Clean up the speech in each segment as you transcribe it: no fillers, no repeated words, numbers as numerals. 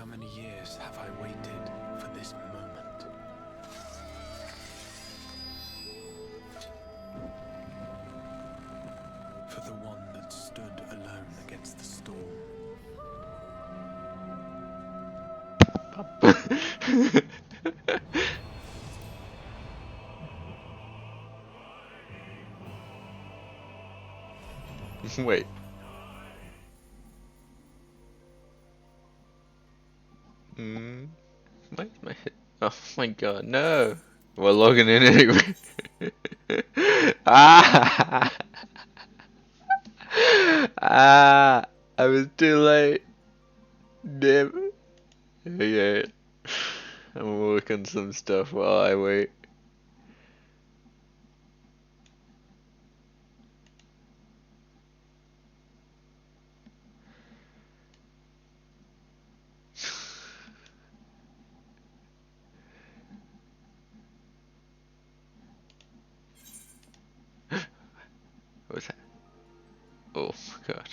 How many years have I waited for this moment? For the one that stood alone against the storm. Wait. Why is my head? Oh my god, no! We're logging in anyway. Ah! Ah! I was too late. Damn it. Okay. I'm gonna work on some stuff while I wait. What was that? Oh god.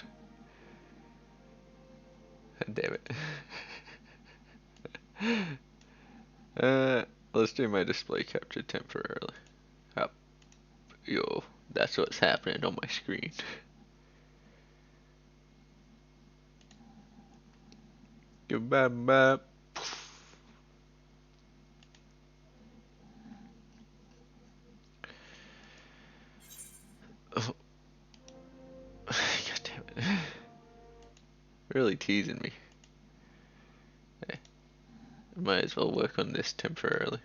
Damn it. Let's do my display capture temporarily. Up. Yo, that's what's happening on my screen. Goodbye, bye. Oh. God damn it. Really teasing me. Hey, might as well work on this temporarily.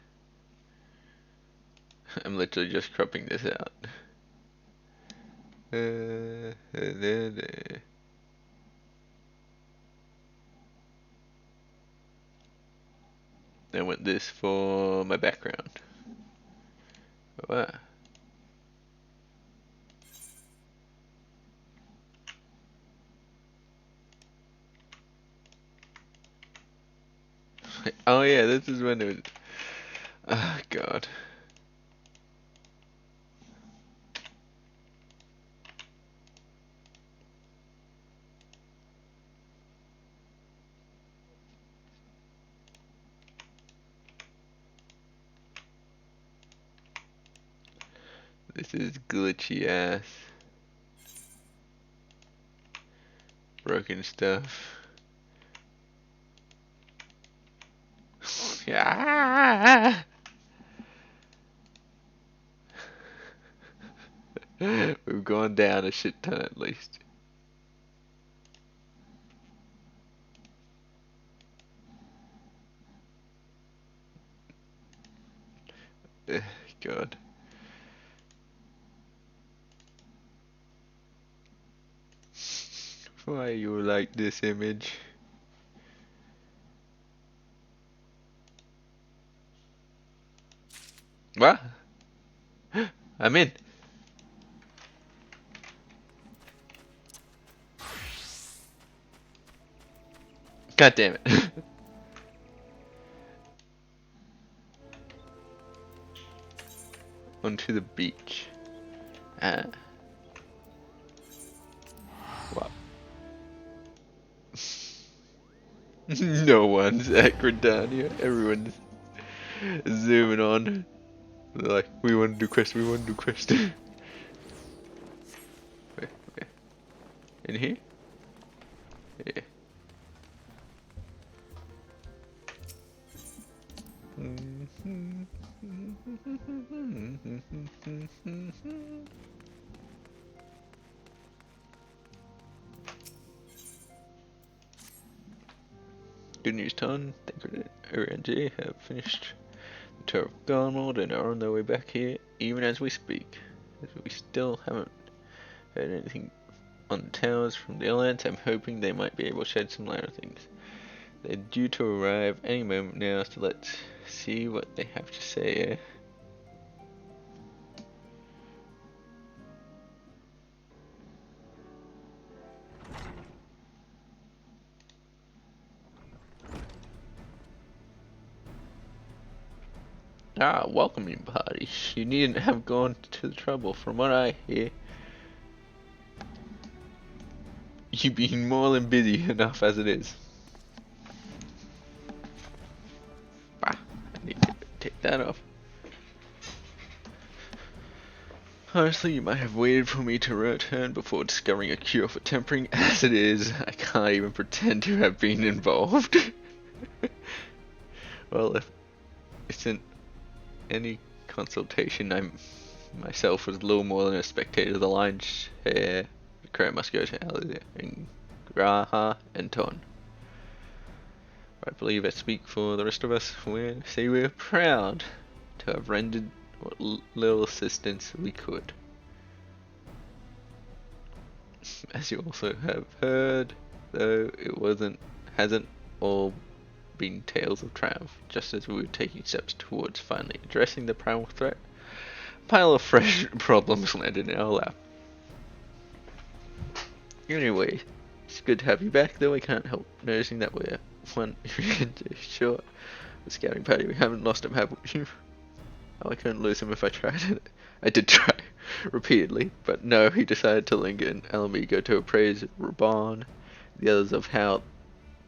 I'm literally just cropping this out. I want this for my background. Wow. Oh yeah, this is when it was... Oh god. This is glitchy ass. Broken stuff. Yeah. We've gone down a shit ton at least. God. Why you like this image? What? I'm in. God damn it. Onto the beach. Ah. Wow. No one's at Gridania. Everyone's zooming on. They're like, we want to do quest, we want to do quest. Where? In here? Yeah. Good news, Ton. Thank you, RNG have finished the Tower of Garnold and are on their way back here, even as we speak. As we still haven't heard anything on the towers from the Alliance, I'm hoping they might be able to shed some light on things. They're due to arrive any moment now, so let's see what they have to say. Ah, welcoming party. You needn't have gone to the trouble, from what I hear. You've been more than busy enough as it is. that off. Honestly, you might have waited for me to return before discovering a cure for tempering. As it is, I can't even pretend to have been involved. Well, if it's in any consultation, I myself was little more than a spectator. The lion's share, the credit must go to Alia and Graha and Ton. I believe I speak for the rest of us when I say we're proud to have rendered what little assistance we could. As you also have heard, though it hasn't all been tales of triumph. Just as we were taking steps towards finally addressing the primal threat, a pile of fresh problems landed in our lap. Anyway, it's good to have you back, though I can't help noticing that we're one short of the scouting party. We haven't lost him, have we? Oh, I couldn't lose him if I tried. I did try repeatedly, but no, he decided to linger in Alamigo to appraise Raban, the others of how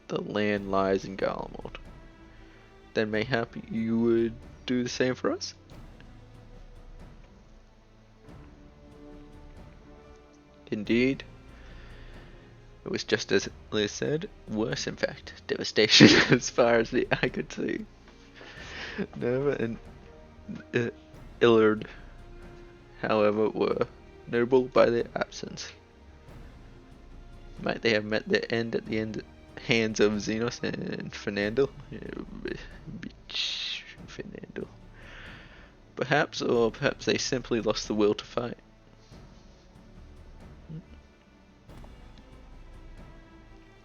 the land lies in Garlemald. Then mayhap you would do the same for us? Indeed. It was just as Liz said, worse in fact. Devastation as far as the eye could see. Nova and Illard, however, were notable by their absence. Might they have met their end at the hands of Xenos and Fernando? Fernando. Perhaps, or perhaps they simply lost the will to fight.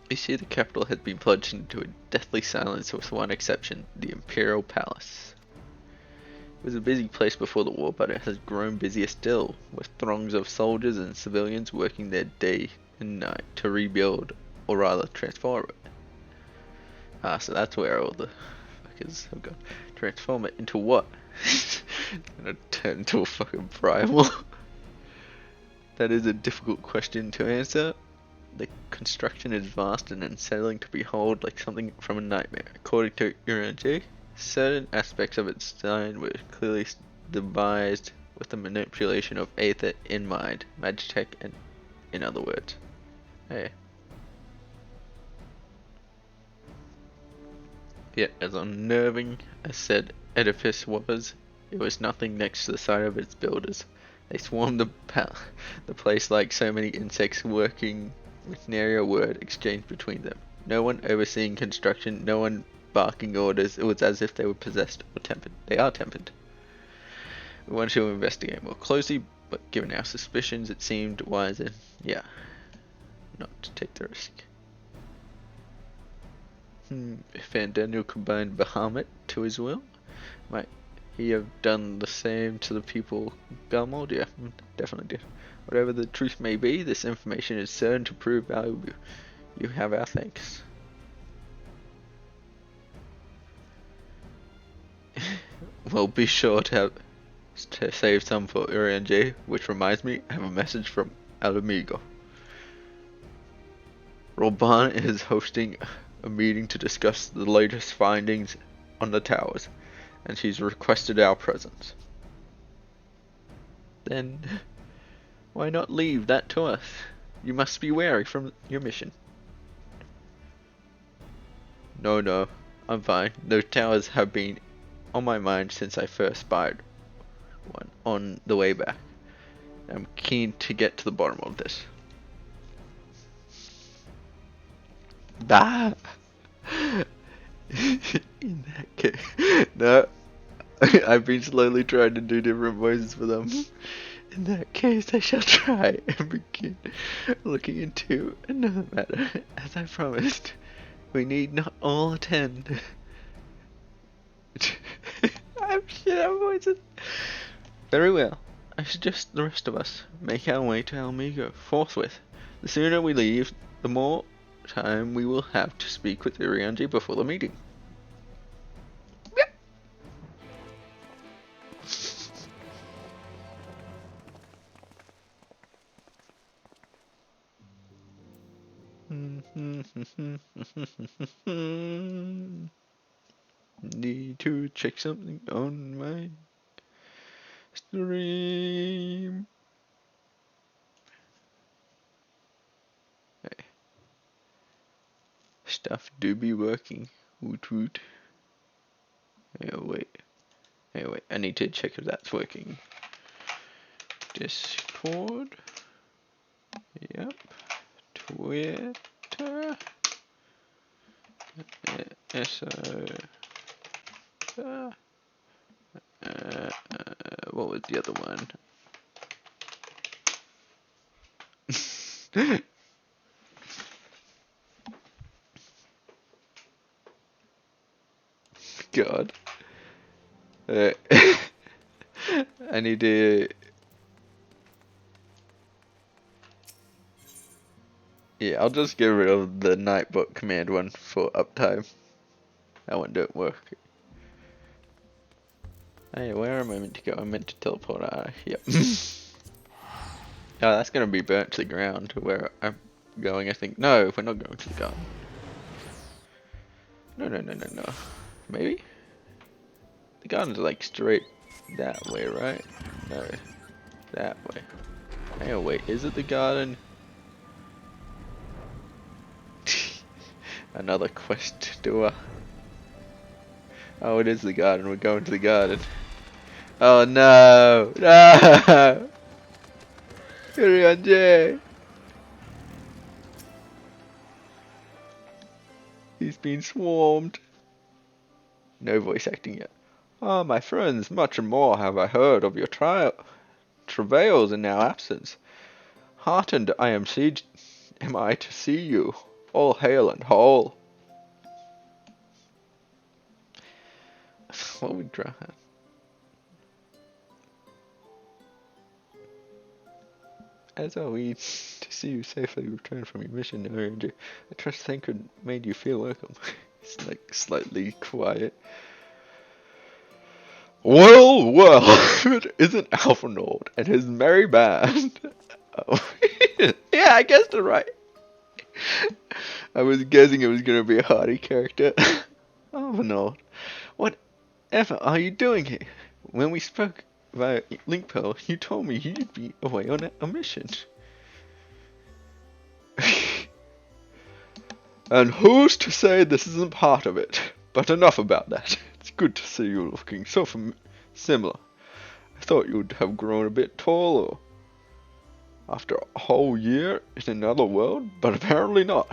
You see, the capital had been plunged into a deathly silence with one exception, the Imperial Palace. It was a busy place before the war, but it has grown busier still, with throngs of soldiers and civilians working their day and night to rebuild, or rather transform it. Ah, so that's where all the fuckers have gone. Transform it into what? Gonna turn into a fucking primal? That is a difficult question to answer. The construction is vast and unsettling to behold, like something from a nightmare. According to Uranji, certain aspects of its design were clearly devised with the manipulation of Aether in mind, Magitech, and in other words. Hey. Yet, as unnerving as said edifice was, it was nothing next to the sight of its builders. They swarmed the place like so many insects working with nary a word exchanged between them. No one overseeing construction, no one barking orders. It was as if they were possessed or tempered. They are tempered. We wanted to investigate more closely, but given our suspicions, it seemed wiser, not to take the risk. If Van Daniel combined Bahamut to his will, might he have done the same to the people Galmold? Yeah, definitely did. Whatever the truth may be, this information is certain to prove valuable. You have our thanks. Well, be sure to save some for Uranji, which reminds me, I have a message from Alamigo. Roban is hosting a meeting to discuss the latest findings on the towers, and she's requested our presence. Then why not leave that to us? You must be wary from your mission. No, I'm fine. Those towers have been on my mind since I first spied one on the way back. I'm keen to get to the bottom of this. Bah! In that case, no. I've been slowly trying to do different voices for them. In that case, I shall try and begin looking into another matter, as I promised. We need not all attend. I'm shit at voices. Very well. I suggest the rest of us make our way to Alamigo forthwith. The sooner we leave, the more time we will have to speak with Irianji before the meeting. Need to check something on my stream. Hey. Stuff do be working. Woot woot. Oh wait. Hey wait, I need to check if that's working. Discord. Yep. Twitter. So. What was the other one? God. I need to. Yeah, I'll just get rid of the Nightbot command one for uptime. That one don't work. Hey, where am I meant to go? I'm meant to teleport. Yep. Oh, that's gonna be burnt to the ground where I'm going, I think. No, we're not going to the garden. No. Maybe? The garden's like straight that way, right? No. That way. Hey, wait, is it the garden? Another quest doer. Oh, it is the garden. We're going to the garden. Oh no! No! J. He's been swarmed. No voice acting yet. Ah, my friends, much more have I heard of your travails in our absence. Heartened am I to see you, all hale and whole. What would draw? As are we to see you safely return from your mission, Ranger. I trust Thancred made you feel welcome. It's like slightly quiet. Well, it isn't Alphanaud and his merry band. Oh. Yeah, I guessed it right. I was guessing it was gonna be a hardy character. Alphanaud, whatever are you doing here? When we spoke via Linkpearl, you told me you'd be away on a mission. And who's to say this isn't part of it? But enough about that. It's good to see you looking so similar. I thought you'd have grown a bit taller after a whole year in another world, but apparently not.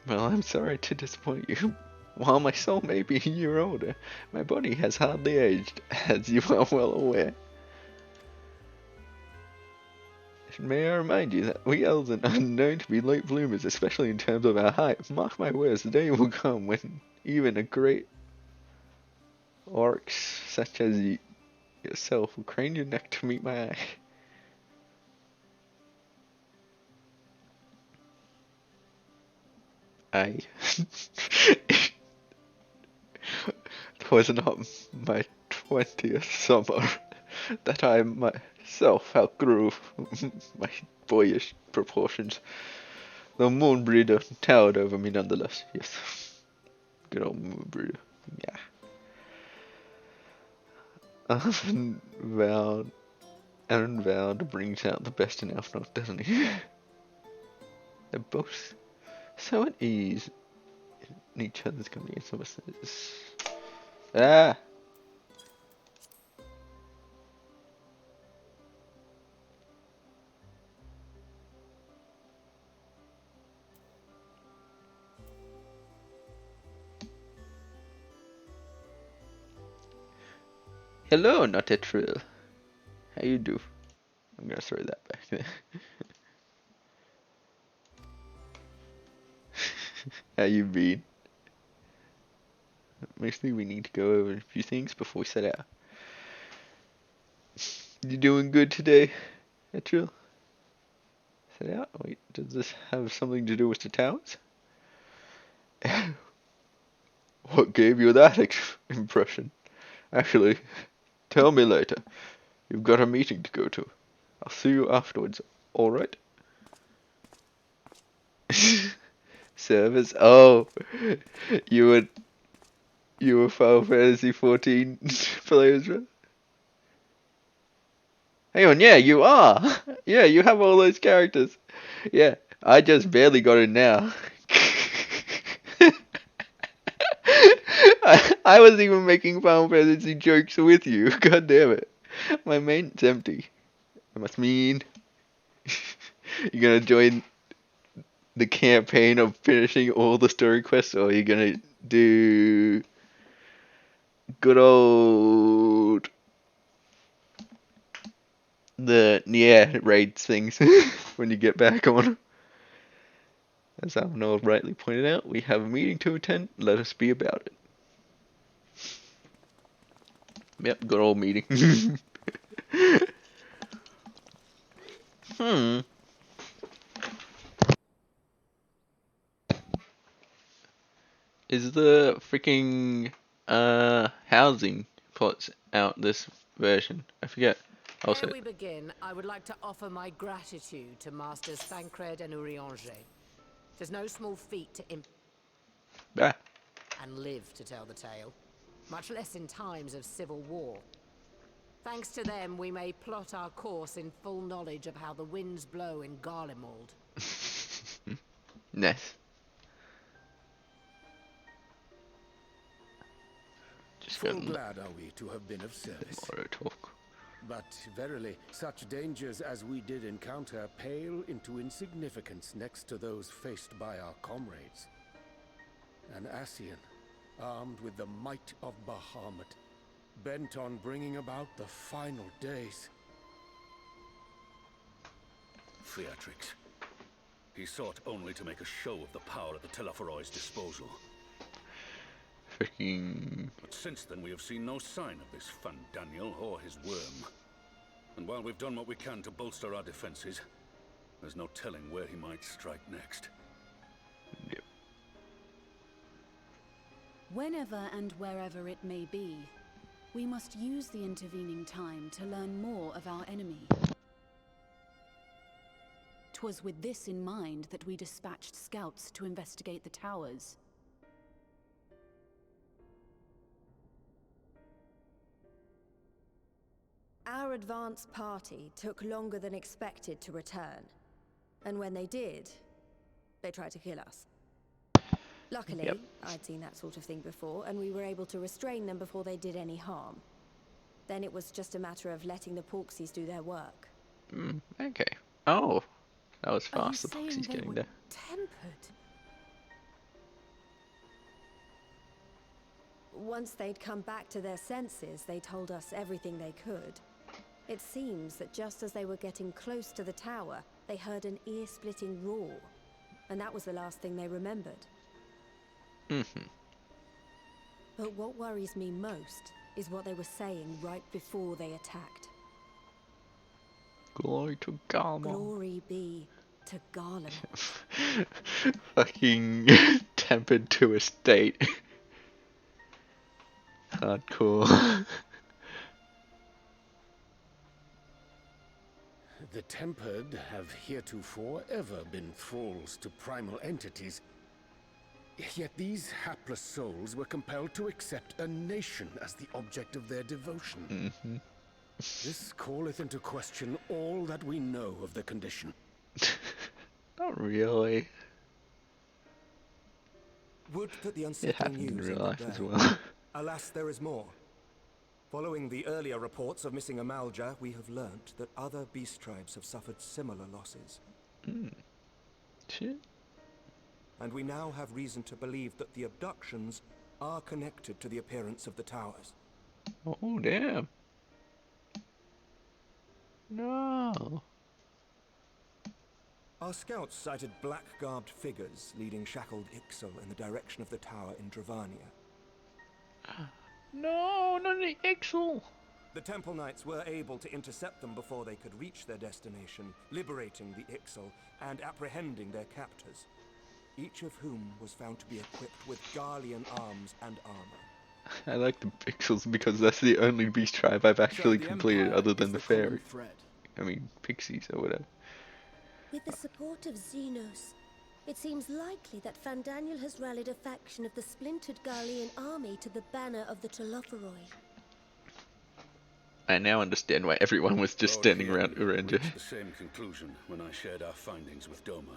Well, I'm sorry to disappoint you. While my soul may be a year older, my body has hardly aged, as you are well aware. May I remind you that we elves are known to be late bloomers, especially in terms of our height. Mark my words, the day will come when even a great orcs such as yourself will crane your neck to meet my eye. It was not my 20th summer that I myself outgrew my boyish proportions. The Moonbreeder towered over me nonetheless, yes. Good old Moonbreeder, yeah. Unvowed brings out the best in Elfnot, doesn't he? They're both so at ease in each other's company. Ah! Hello, not a trill. How you do? I'm gonna throw that back there. How you been? Mostly we need to go over a few things before we set out. You doing good today, Etril? Set out? Wait, does this have something to do with the towers? What gave you that impression? Actually, tell me later. You've got a meeting to go to. I'll see you afterwards, alright? Service? Oh, you would You were Final Fantasy 14 players, right? Hang on, yeah, you are. Yeah, you have all those characters. Yeah, I just barely got it now. I was even making Final Fantasy jokes with you. God damn it. My main's empty. That must mean you're gonna join the campaign of finishing all the story quests, or you're gonna do good old the raid things when you get back on. As Arnold rightly pointed out, we have a meeting to attend. Let us be about it. Yep, good old meeting. Hmm. Is the freaking housing plots out this version? I forget. Also, Ere we begin, I would like to offer my gratitude to Masters Thancred and Urianger. There's no small feat to ah, and live to tell the tale, much less in times of civil war. Thanks to them, we may plot our course in full knowledge of how the winds blow in Garlemald. nice. Just Full gonna glad are we to have been of service. auto talk. But verily, such dangers as we did encounter pale into insignificance next to those faced by our comrades. An Ascian, armed with the might of Bahamut, bent on bringing about the final days. Theatrics. He sought only to make a show of the power at the Teleforoi's disposal. Freaking. But since then we have seen no sign of this Fan Daniel or his worm. And while we've done what we can to bolster our defenses, there's no telling where he might strike next. Yep. Whenever and wherever it may be, we must use the intervening time to learn more of our enemy. 'Twas with this in mind that we dispatched scouts to investigate the towers. Our advance party took longer than expected to return. And when they did, they tried to kill us. Luckily, Yep. I'd seen that sort of thing before, and we were able to restrain them before they did any harm. Then it was just a matter of letting the Porksies do their work. Okay. Oh, that was Are you fast. The saying Foxy's they getting were there. tempered? Once they'd come back to their senses, they told us everything they could. It seems that just as they were getting close to the tower, they heard an ear-splitting roar. And that was the last thing they remembered. But what worries me most is what they were saying right before they attacked. Glory to Garlemald. Glory be to Garlemald. Fucking tempered to a state. Hardcore. The Tempered have heretofore ever been thralls to primal entities. Yet these hapless souls were compelled to accept a nation as the object of their devotion. This calleth into question all that we know of the condition. Not really. Would that the It unsettling happened in news real ended life as there. well. Alas, there is more. Following the earlier reports of missing Amalja, we have learnt that other beast tribes have suffered similar losses. Shit. And we now have reason to believe that the abductions are connected to the appearance of the towers. Oh, damn. No. Our scouts sighted black-garbed figures leading shackled Ixal in the direction of the tower in Dravania. No, not the Ixal. The Temple Knights were able to intercept them before they could reach their destination, liberating the Ixal and apprehending their captors, each of whom was found to be equipped with Garlean arms and armor. I like the Ixals because that's the only beast tribe I've actually the completed Empire other than is the common fairy. thread. I mean, pixies or whatever. With the support of Xenos, It seems likely that Fandaniel has rallied a faction of the splintered Garlean army to the banner of the Telophoroi. I now understand why everyone was just Lord standing Kian around Uranja. reached the same conclusion when I shared our findings with Doma.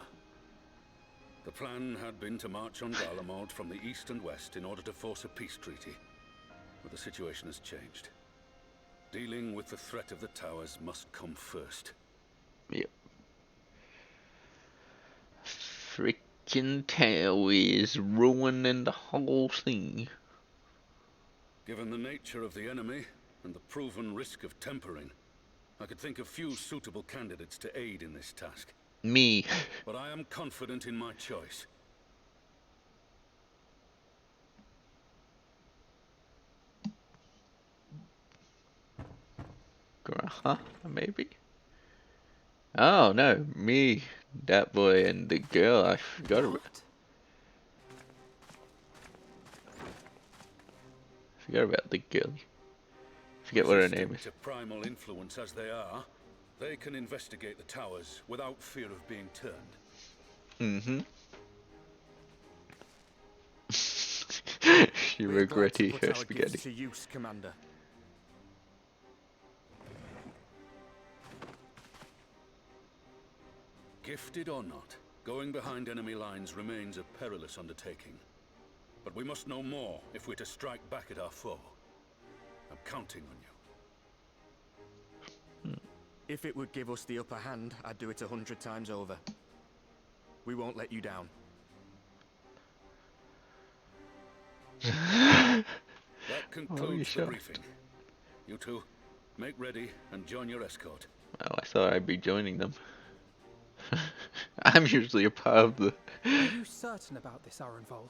The plan had been to march on Garlemald from the east and west in order to force a peace treaty. But the situation has changed. Dealing with the threat of the towers must come first. Yep. Freaking tail is ruining the whole thing. Given the nature of the enemy and the proven risk of tempering, I could think of few suitable candidates to aid in this task. Me. But I am confident in my choice. Huh? Maybe? Oh no, me, that boy, and the girl. I forgot about the girl. Forget what her name is. To primal influence as they are, they can investigate the towers without fear of being turned. Mm-hmm. She regretted her spaghetti. To use, Commander. Gifted or not, going behind enemy lines remains a perilous undertaking. But we must know more if we're to strike back at our foe. I'm counting on you. If it would give us the upper hand, I'd do it 100 times over. We won't let you down. That concludes sure? the briefing. You two, make ready and join your escort. Oh, I thought I'd be joining them. I'm usually a part of the... Are you certain about this, Arenvold?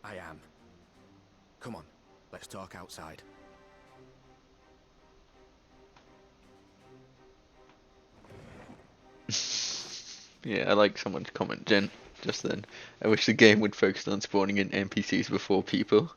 I am. Come on, let's talk outside. Yeah, I like someone's comment, Jen, just then. I wish the game would focus on spawning in NPCs before people.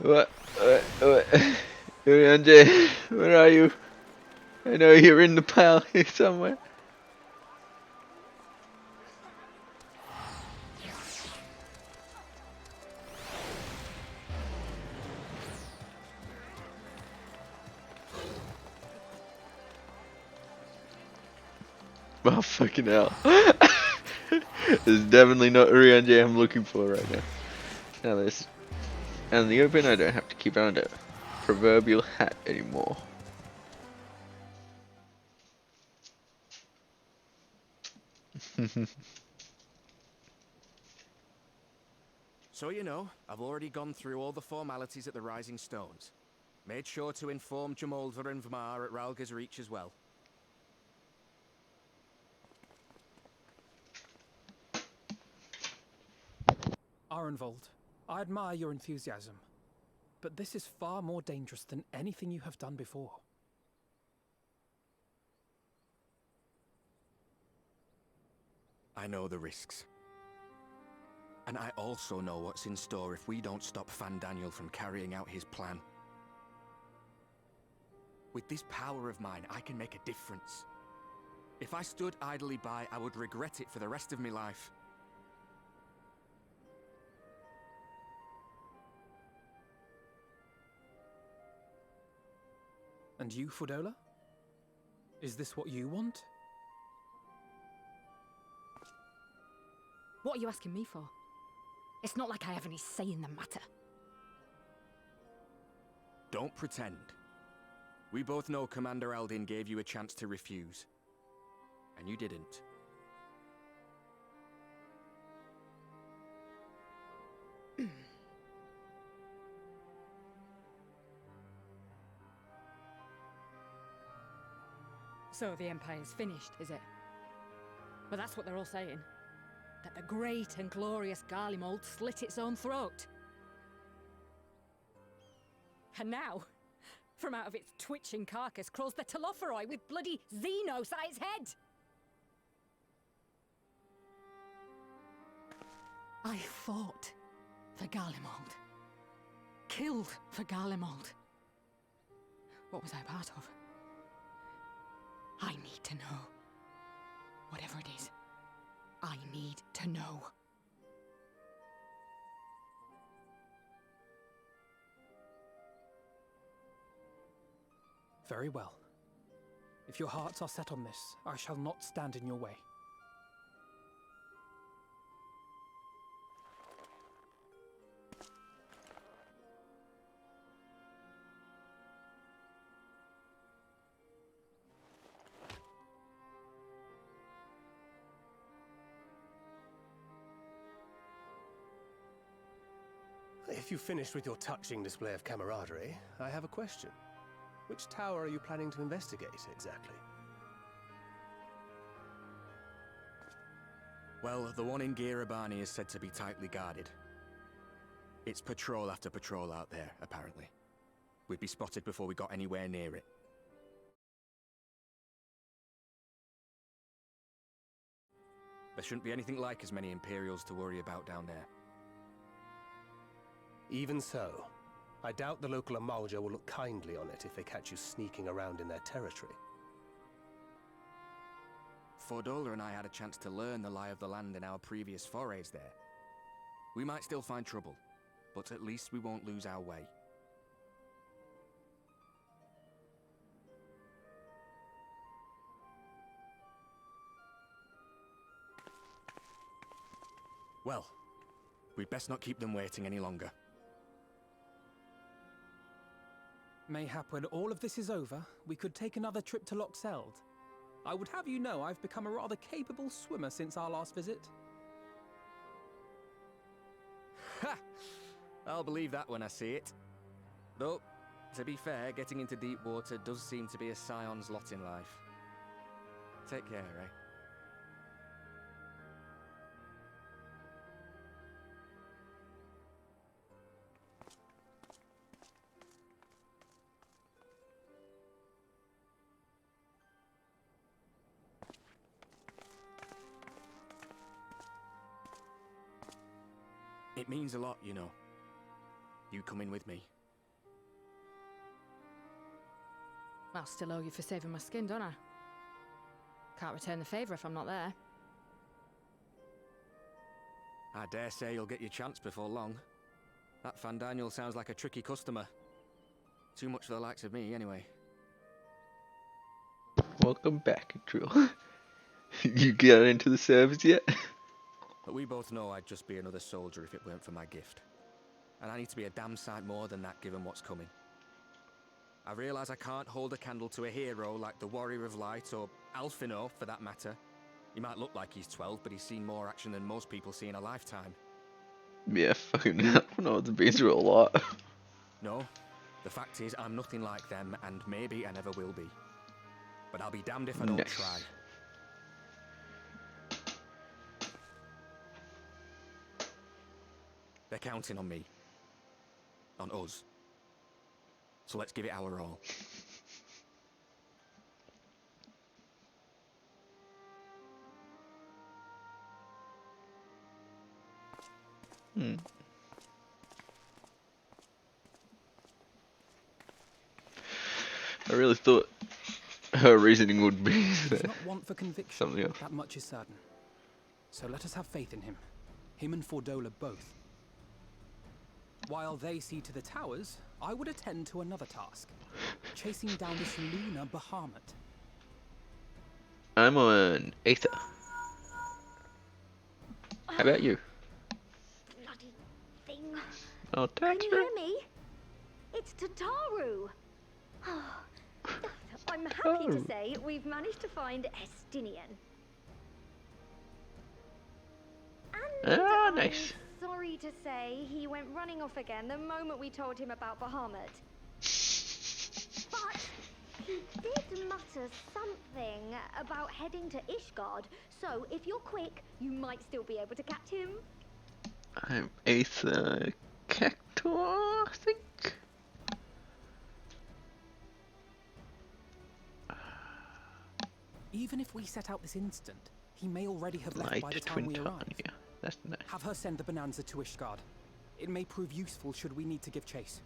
What? Urianje, where are you? I know you're in the pile here somewhere. Oh, fucking hell. This is definitely not Urianje I'm looking for right now. Now this. Out in the open, I don't have to keep on the proverbial hat anymore. So you know, I've already gone through all the formalities at the Rising Stones. Made sure to inform Jamolver and Vmar at Ralga's Reach as well. Arenvold, I admire your enthusiasm, but this is far more dangerous than anything you have done before. I know the risks. And I also know what's in store if we don't stop Fandaniel from carrying out his plan. With this power of mine, I can make a difference. If I stood idly by, I would regret it for the rest of my life. And you, Fudola? Is this what you want? What are you asking me for? It's not like I have any say in the matter. Don't pretend. We both know Commander Eldin gave you a chance to refuse. And you didn't. So the Empire's finished, is it? But that's what they're all saying. That the great and glorious Garlemald slit its own throat. And now, from out of its twitching carcass crawls the Telophoroi with bloody Xenos at its head! I fought for Garlemald. Killed for Garlemald. What was I a part of? I need to know. Whatever it is, I need to know. Very well. If your hearts are set on this, I shall not stand in your way. If you've finished with your touching display of camaraderie, I have a question. Which tower are you planning to investigate, exactly? Well, the one in Girabani is said to be tightly guarded. It's patrol after patrol out there, apparently. We'd be spotted before we got anywhere near it. There shouldn't be anything like as many Imperials to worry about down there. Even so, I doubt the local Amalja will look kindly on it if they catch you sneaking around in their territory. Fordola and I had a chance to learn the lie of the land in our previous forays there. We might still find trouble, but at least we won't lose our way. Well, we'd best not keep them waiting any longer. Mayhap when all of this is over, we could take another trip to Loxeld. I would have you know I've become a rather capable swimmer since our last visit. Ha! I'll believe that when I see it. Though, to be fair, getting into deep water does seem to be a scion's lot in life. Take care, eh? It means a lot, you know. You coming with me. I'll still owe you for saving my skin, don't I? Can't return the favour if I'm not there. I dare say you'll get your chance before long. That Fandaniel sounds like a tricky customer. Too much for the likes of me, anyway. Welcome back, Drill. You got into the service yet? But we both know I'd just be another soldier if it weren't for my gift. And I need to be a damn sight more than that given what's coming. I realise I can't hold a candle to a hero like the Warrior of Light, or Alfino for that matter. He might look like he's 12, but he's seen more action than most people see in a lifetime. Yeah, fucking hell. I know the beats are a lot. No, the fact is I'm nothing like them, and maybe I never will be. But I'll be damned if I don't try. They're counting on me. On us. So let's give it our all. I really thought her reasoning would be Does not want for conviction. something else. That much is certain. So let us have faith in him. Him and Fordola both. While they see to the towers, I would attend to another task. Chasing down this lunar Bahamut. I'm on Aether. How about you? Bloody thing. Oh, Can thanks, you hear me? It's Tataru. I'm happy to say we've managed to find Estinian. And nice. sorry to say, he went running off again the moment we told him about Bahamut. But he did mutter something about heading to Ishgard, so if you're quick, you might still be able to catch him. I'm Aether Cactor, I think. Even if we set out this instant, he may already have left by the Light time we Twin arrive. Tanya. That's nice. Have her send the Bonanza to Ishgard. It may prove useful should we need to give chase.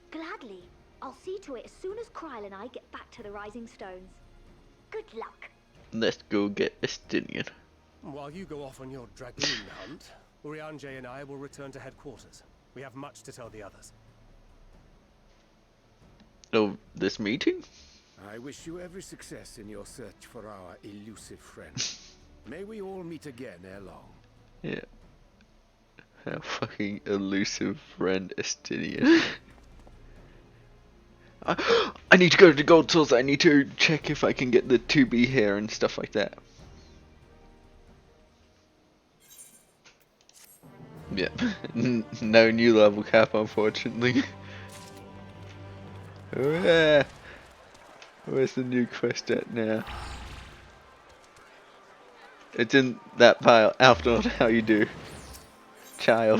Gladly. I'll see to it as soon as Kryl and I get back to the Rising Stones. Good luck. Let's go get Estinian. While you go off on your dragoon hunt, Urianger and I will return to headquarters. We have much to tell the others. Oh, this meeting? I wish you every success in your search for our elusive friend. May we all meet again ere long. Yeah. Our fucking elusive friend Estinian. I need to go to the gold source. I need to check if I can get the 2B hair and stuff like that. Yep. No new level cap, unfortunately. Where's the new quest at now? It's in that pile. After how you do, child.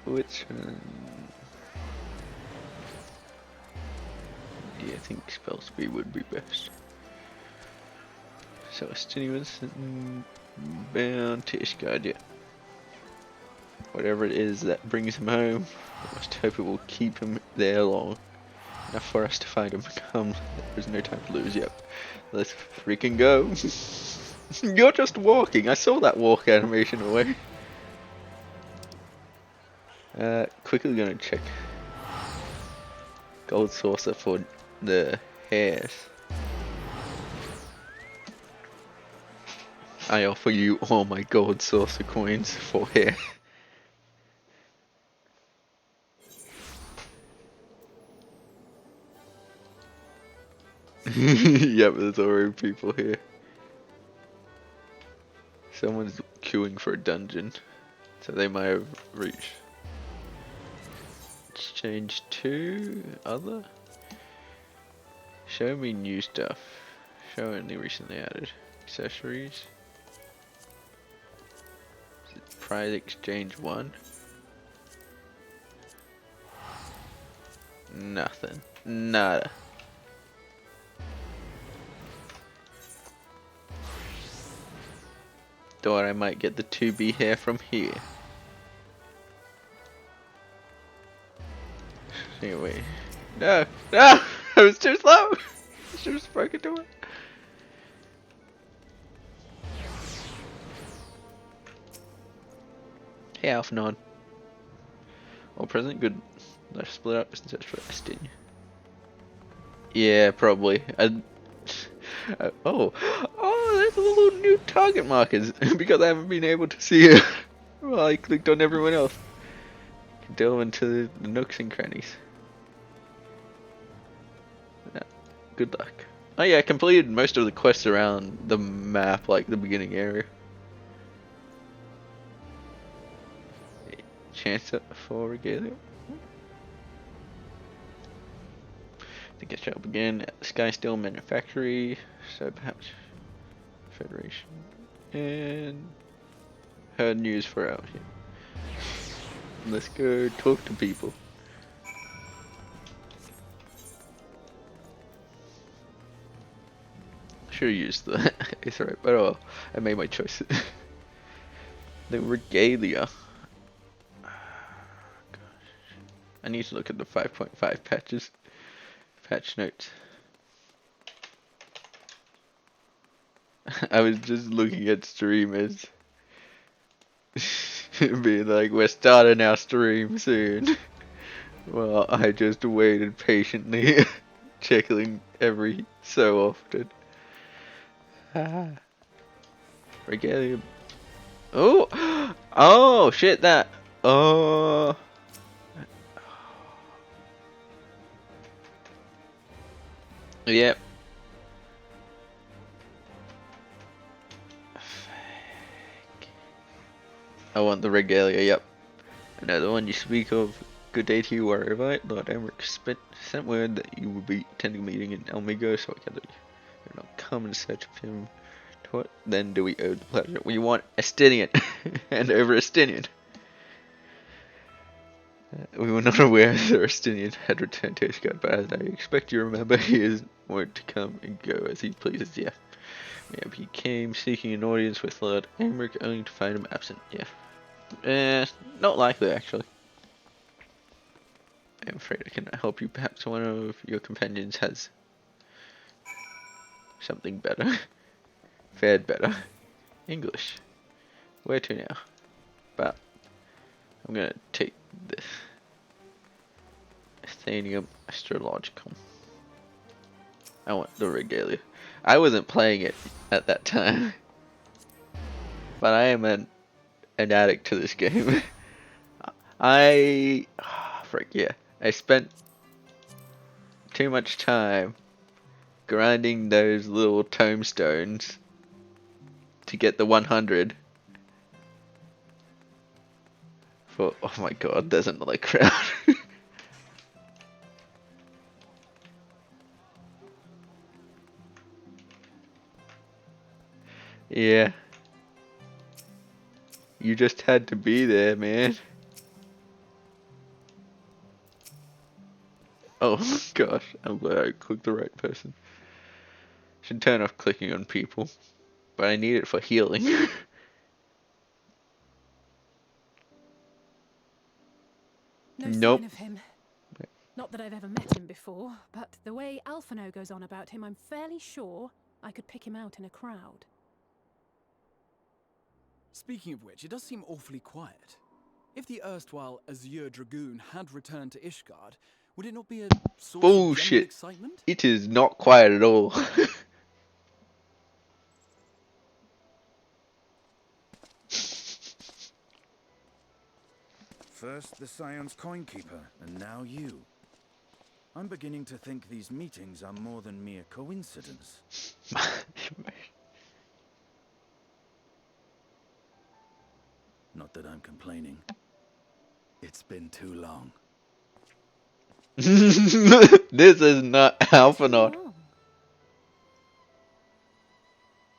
Which one? Yeah, I think spell speed would be best. So Estinian's bound to Ishgard, yeah. Whatever it is that brings him home, I must hope it will keep him there long enough for us to find him. Come, there's no time to lose. Yep, let's freaking go. You're just walking. I saw that walk animation away. Quickly gonna check gold saucer for the hairs. I offer you all my gold saucer coins for hair. Yep, there's already people here. Someone's queuing for a dungeon, so they might have reached. Exchange to other. Show me new stuff. Show only recently added. Accessories. Prize exchange 1. Nothing. Nada. Thought I might get the 2B hair from here. Anyway. No! No! I was too slow! I should have spoken to it. Hey, Alphanon. All present, good. Let's split up and search for Estin. Yeah, probably. Oh, there's a little new target markers because I haven't been able to see it. Well, I clicked on everyone else. Can delve into the nooks and crannies. Yeah, good luck. Oh yeah, I completed most of the quests around the map, like the beginning area. Chance for regalia. I think I show up again at the Skysteel Manufactory, so perhaps Federation. And heard news for out here. Let's go talk to people. Should have used the Aetherite, but oh well, I made my choice. The regalia. I need to look at the 5.5 patches. Patch notes. I was just looking at streamers. Being like, we're starting our stream soon. Well, I just waited patiently. Checking every so often. Regalia. Oh! Oh, shit, that. Oh. Yep. I want the regalia, yep. Another one you speak of. Good day to you, Warrior Vite. Lord Emmerich sent word that you will be attending a meeting in Elmigo, so I gathered you will not come in search of him to what then do we owe the pleasure? We want Estinian, and over Estinian. We were not aware that Estinian had returned to Ishgard, but as I expect you remember, he is wont to come and go as he pleases, yeah. Yeah, he came seeking an audience with Lord Amric, only to find him absent, yeah. Not likely, actually. I'm afraid I cannot help you. Perhaps one of your companions has something better. Fared better. English. Where to now? But I'm gonna take this. Athenium Astrologicum. I want the regalia. I wasn't playing it at that time. But I am an addict to this game. Frick, yeah. I spent too much time grinding those little tomestones to get the 100. For, oh my god, there's another crowd. Yeah. You just had to be there, man. Oh gosh, I'm glad I clicked the right person. Should turn off clicking on people, but I need it for healing. No Nope. sign of him. Not that I've ever met him before, but the way Alphino goes on about him, I'm fairly sure I could pick him out in a crowd. Speaking of which, it does seem awfully quiet. If the erstwhile Azure Dragoon had returned to Ishgard, would it not be a source of general Bullshit. excitement? It is not quiet at all. First the Scion's Coinkeeper, and now you. I'm beginning to think these meetings are more than mere coincidence. Not that I'm complaining. It's been too long. This is not Alphinaud.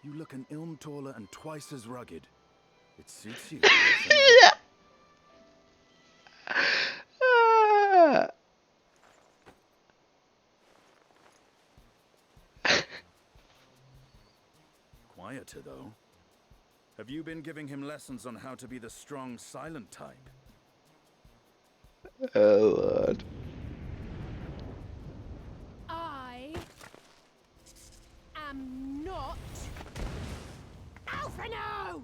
You look an ilm taller and twice as rugged. It suits you. Quieter, though. Have you been giving him lessons on how to be the strong, silent type? Oh, Lord. I am not Alphino!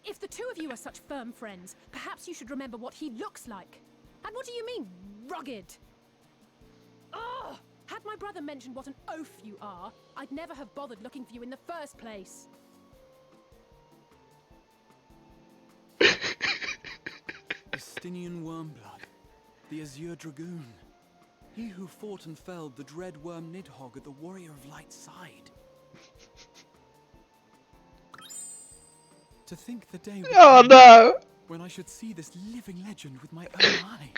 If the two of you are such firm friends, perhaps you should remember what he looks like. And what do you mean, rugged? Ugh! Had my brother mentioned what an oaf you are, I'd never have bothered looking for you in the first place. Estinian Wormblood, the Azure Dragoon. He who fought and felled the dread worm Nidhogg at the Warrior of Light's side. To think the day would Oh come no! when I should see this living legend with my own eyes.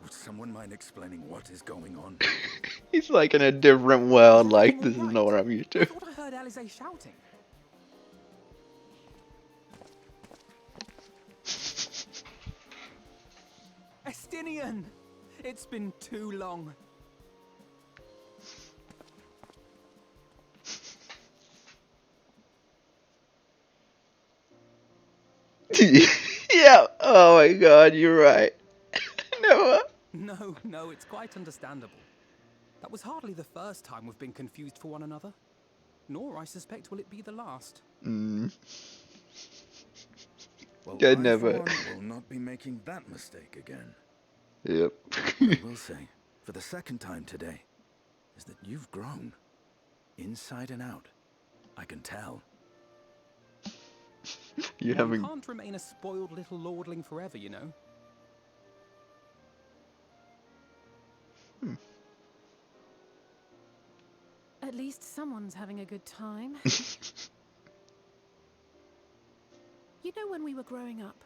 Would someone mind explaining what is going on? He's like in a different world, like, this is not what I'm used to. I thought I heard Alize shouting. Estinian! It's been too long. Yeah, oh my god, you're right. Noah. No, it's quite understandable. That was hardly the first time we've been confused for one another. Nor, I suspect, will it be the last. Well, I I never. for one will not be making that mistake again. Yep. What I will say, for the second time today, is that you've grown. Inside and out. I can tell. You One haven't. can't remain a spoiled little lordling forever, you know. At least someone's having a good time. You know, when we were growing up,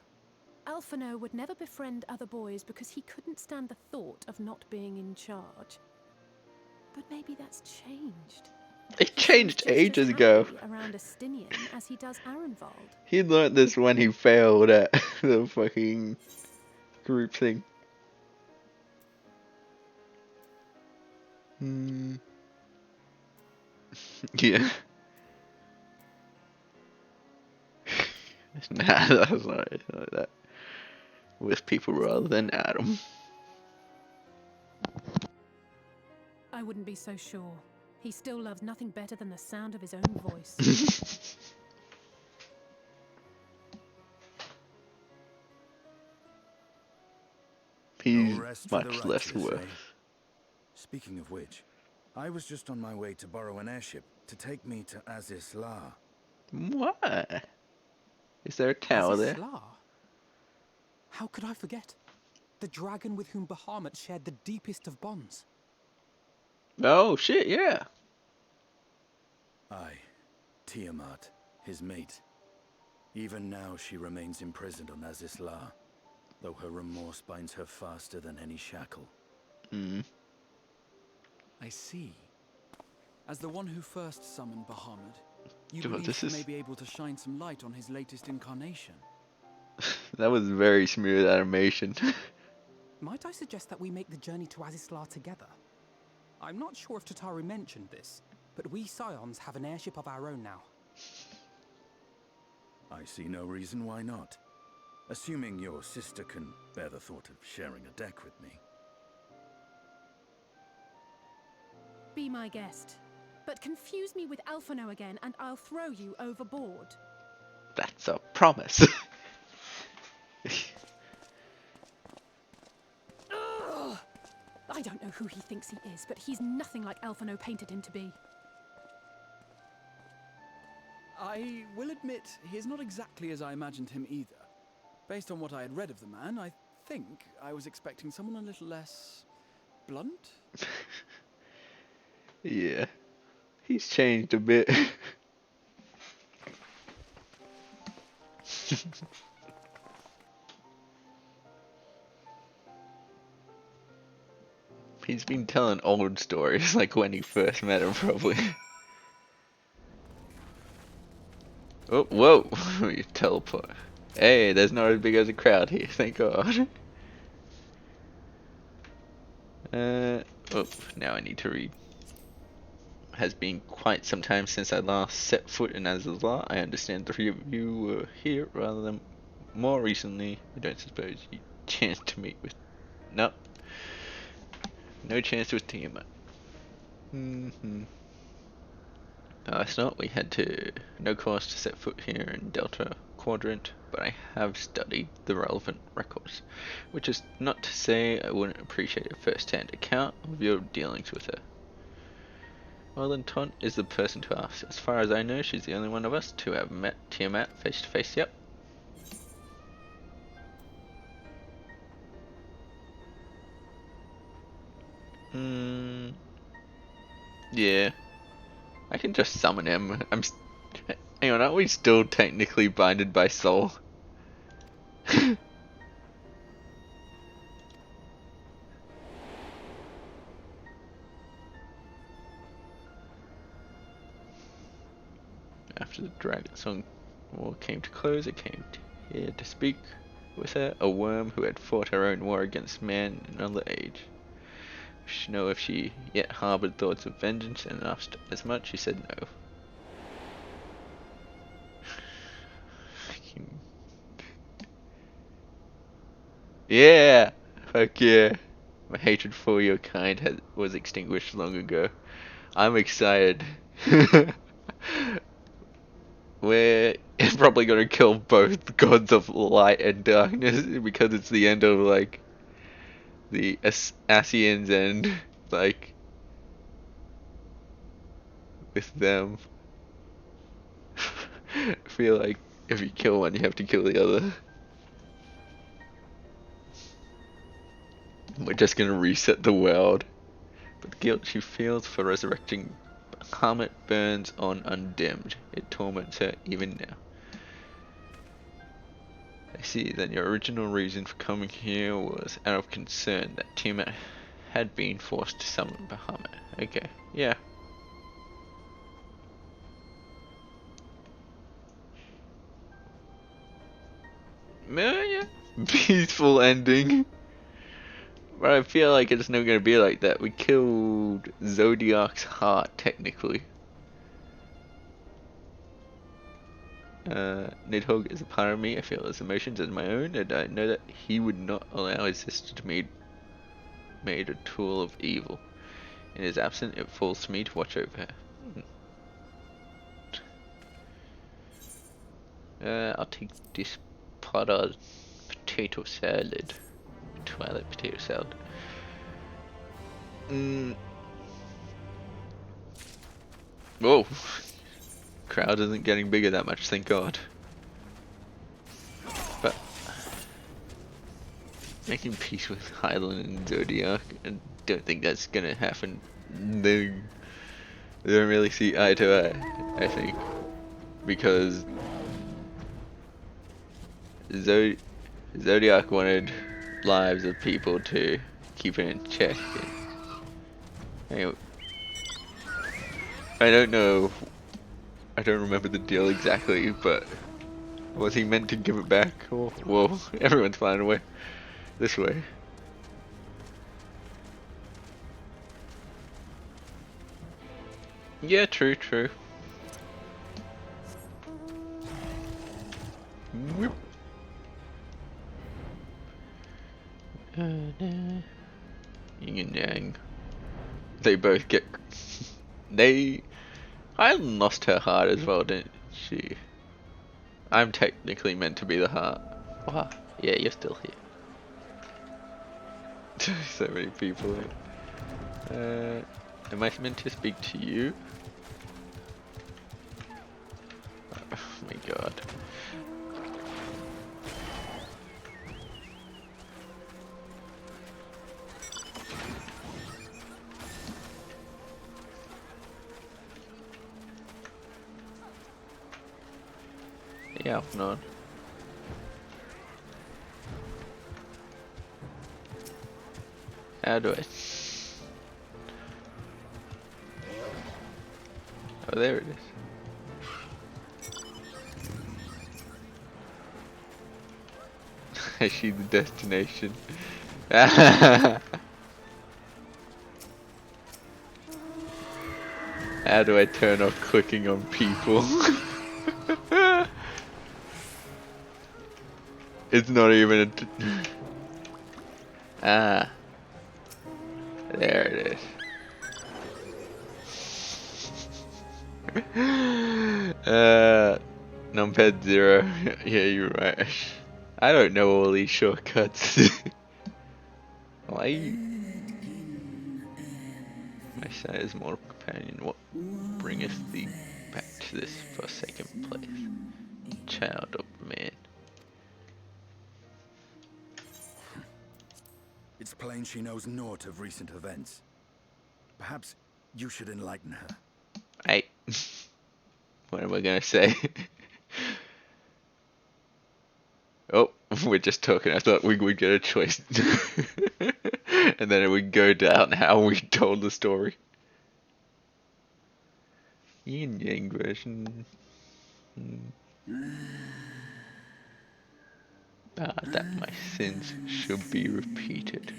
Alphino would never befriend other boys because he couldn't stand the thought of not being in charge. But maybe that's changed. It He changed seems just ages as ago. happy around Estinian as he does Arenvald. He learned this when he failed at the fucking group thing. Yeah. Nah, that's not it, like that. With people rather than Adam. I wouldn't be so sure. He still loves nothing better than the sound of his own voice. He's No rest for the much less righteous, worth. eh? Speaking of which, I was just on my way to borrow an airship to take me to Azis La. What? Is there a tower there? Azisla? How could I forget? The dragon with whom Bahamut shared the deepest of bonds. Oh shit, yeah. Aye, Tiamat, his mate. Even now she remains imprisoned on Azis La, though her remorse binds her faster than any shackle. I see. As the one who first summoned Bahamut, you God, believe this he is- may be able to shine some light on his latest incarnation. That was very smooth animation. Might I suggest that we make the journey to Azisla together? I'm not sure if Tataru mentioned this, but we Scions have an airship of our own now. I see no reason why not. Assuming your sister can bear the thought of sharing a deck with me. Be my guest. But confuse me with Alphino again and I'll throw you overboard. That's a promise. Ugh! I don't know who he thinks he is, but he's nothing like Alphino painted him to be. I will admit, he is not exactly as I imagined him either. Based on what I had read of the man, I think I was expecting someone a little less blunt. Yeah. He's changed a bit. He's been telling old stories like when he first met him, probably. Oh, whoa! You teleport. Hey, there's not as big as a crowd here, thank God. Oh, now I need to read. Has been quite some time since I last set foot in Azazla. I understand the three of you were here rather than more recently. I don't suppose you chanced to meet with... No. No chance with Tiamat. Last night we had to no cause to set foot here in Delta Quadrant, but I have studied the relevant records, which is not to say I wouldn't appreciate a first-hand account of your dealings with her. Well then, Taunt is the person to ask. As far as I know, she's the only one of us to have met Tiamat face to face. Yep. Yeah. I can just summon him. Hang on, aren't we still technically binded by soul? After the Dragon Song War came to close, I came here to speak with her, a worm who had fought her own war against man in another age. To know if she yet harbored thoughts of vengeance, and asked as much. She said no. Yeah! Fuck yeah. My hatred for your kind was extinguished long ago. I'm excited. We're probably gonna kill both gods of light and darkness because it's the end of like the Asians and like with them. I feel like if you kill one, you have to kill the other. We're just gonna reset the world. But the guilt she feels for resurrecting Bahamut burns on undimmed. It torments her even now. I see, then your original reason for coming here was out of concern that Tiamat had been forced to summon Bahamut. Okay, yeah. Yeah. Peaceful ending. But I feel like it's not gonna be like that. We killed Zodiac's heart, technically. Nidhogg is a part of me. I feel his emotions as my own, and I know that he would not allow his sister to be made a tool of evil. In his absence, it falls to me to watch over her. I'll take this pot of potato salad. Twilight potato salad. Whoa! Crowd isn't getting bigger that much, thank God. But making peace with Highland and Zodiac, I don't think that's gonna happen. They don't really see eye to eye, I think, because Zodiac wanted lives of people to keep it in check. Anyway, I don't know. I don't remember the deal exactly, but was he meant to give it back? Or, whoa, everyone's flying away. This way. Yeah, true. Whoop. Yin and Yang. They both get... I lost her heart as well, didn't she? I'm technically meant to be the heart. Wow. Yeah, you're still here. So many people. Am I meant to speak to you? Oh my God. Yeah, no. How do I? Oh, there it is. I see the destination. How do I turn off clicking on people? It's not even a there it is. Numpad 0. Yeah, you're right. I don't know all these shortcuts. Why? My side is mortal companion. What bringeth thee back to this forsaken place? Child of man. It's plain she knows naught of recent events. Perhaps you should enlighten her. Hey. What am I gonna say? Oh, we're just talking. I thought we would get a choice. And then it would go down how we told the story. Yin Yang version. That my sins should be repeated.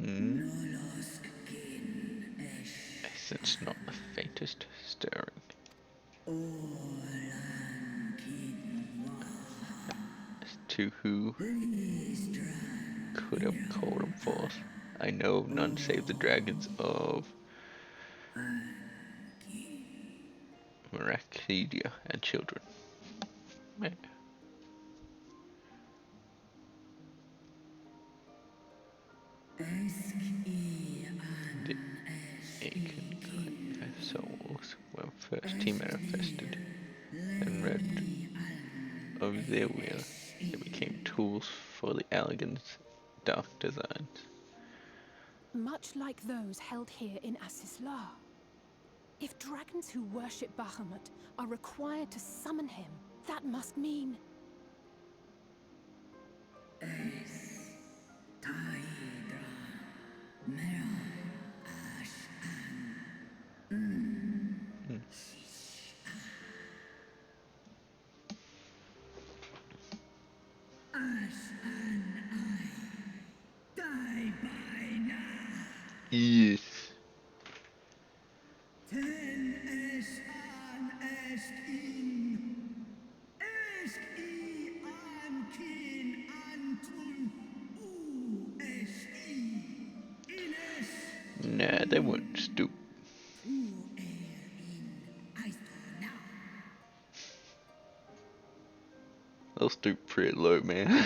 I sense not the faintest stirring. As to who could have called him forth, I know of none save the dragons of Maracadia and children. Man. The Achen souls were first he manifested, and read of their will, they became tools for the Allegan's dark designs. Much like those held here in Asisla. If dragons who worship Bahamut are required to summon him, That must mean... Yes. Nah, they weren't stupid. They'll stoop pretty low, man.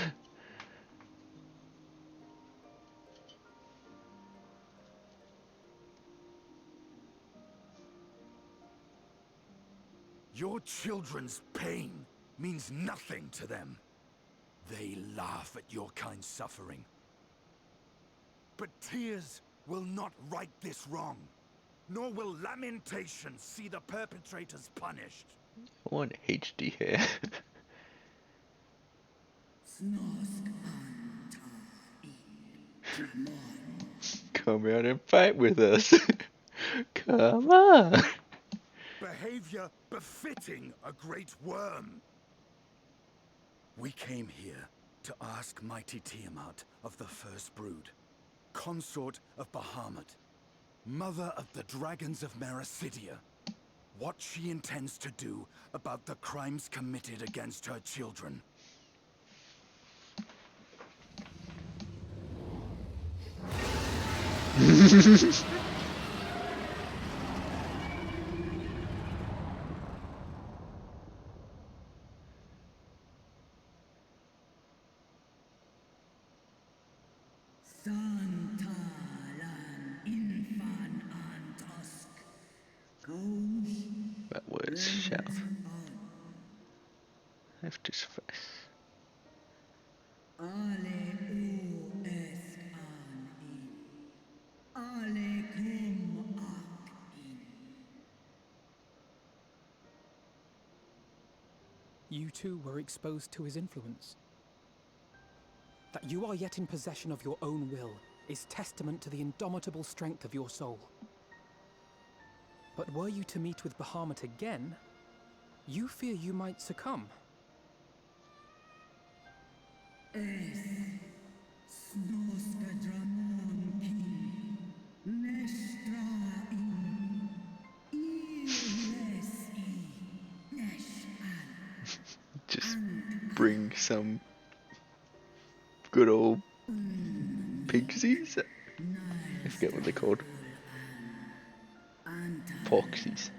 Your children's pain means nothing to them. They laugh at your kind suffering. But tears will not right this wrong, nor will lamentation see the perpetrators punished. I want HD hair. Come out and fight with us. Come on. Behavior befitting a great worm. We came here to ask mighty Tiamat of the First Brood, consort of Bahamut, mother of the dragons of Mericidia, what she intends to do about the crimes committed against her children. That word's shelf. I have to suffice. You too were exposed to his influence. That you are yet in possession of your own will is testament to the indomitable strength of your soul. But were you to meet with Bahamut again, you fear you might succumb. Just bring some good old pixies. I forget what they're called. Poxies.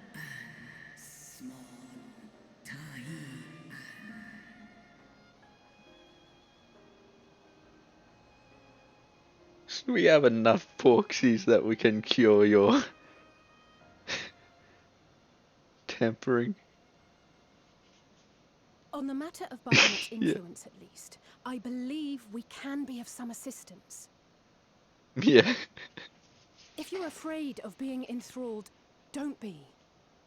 So we have enough poxies that we can cure your tempering. On the matter of Bahamut's influence, at least, I believe we can be of some assistance. Yeah. If you're afraid of being enthralled, don't be.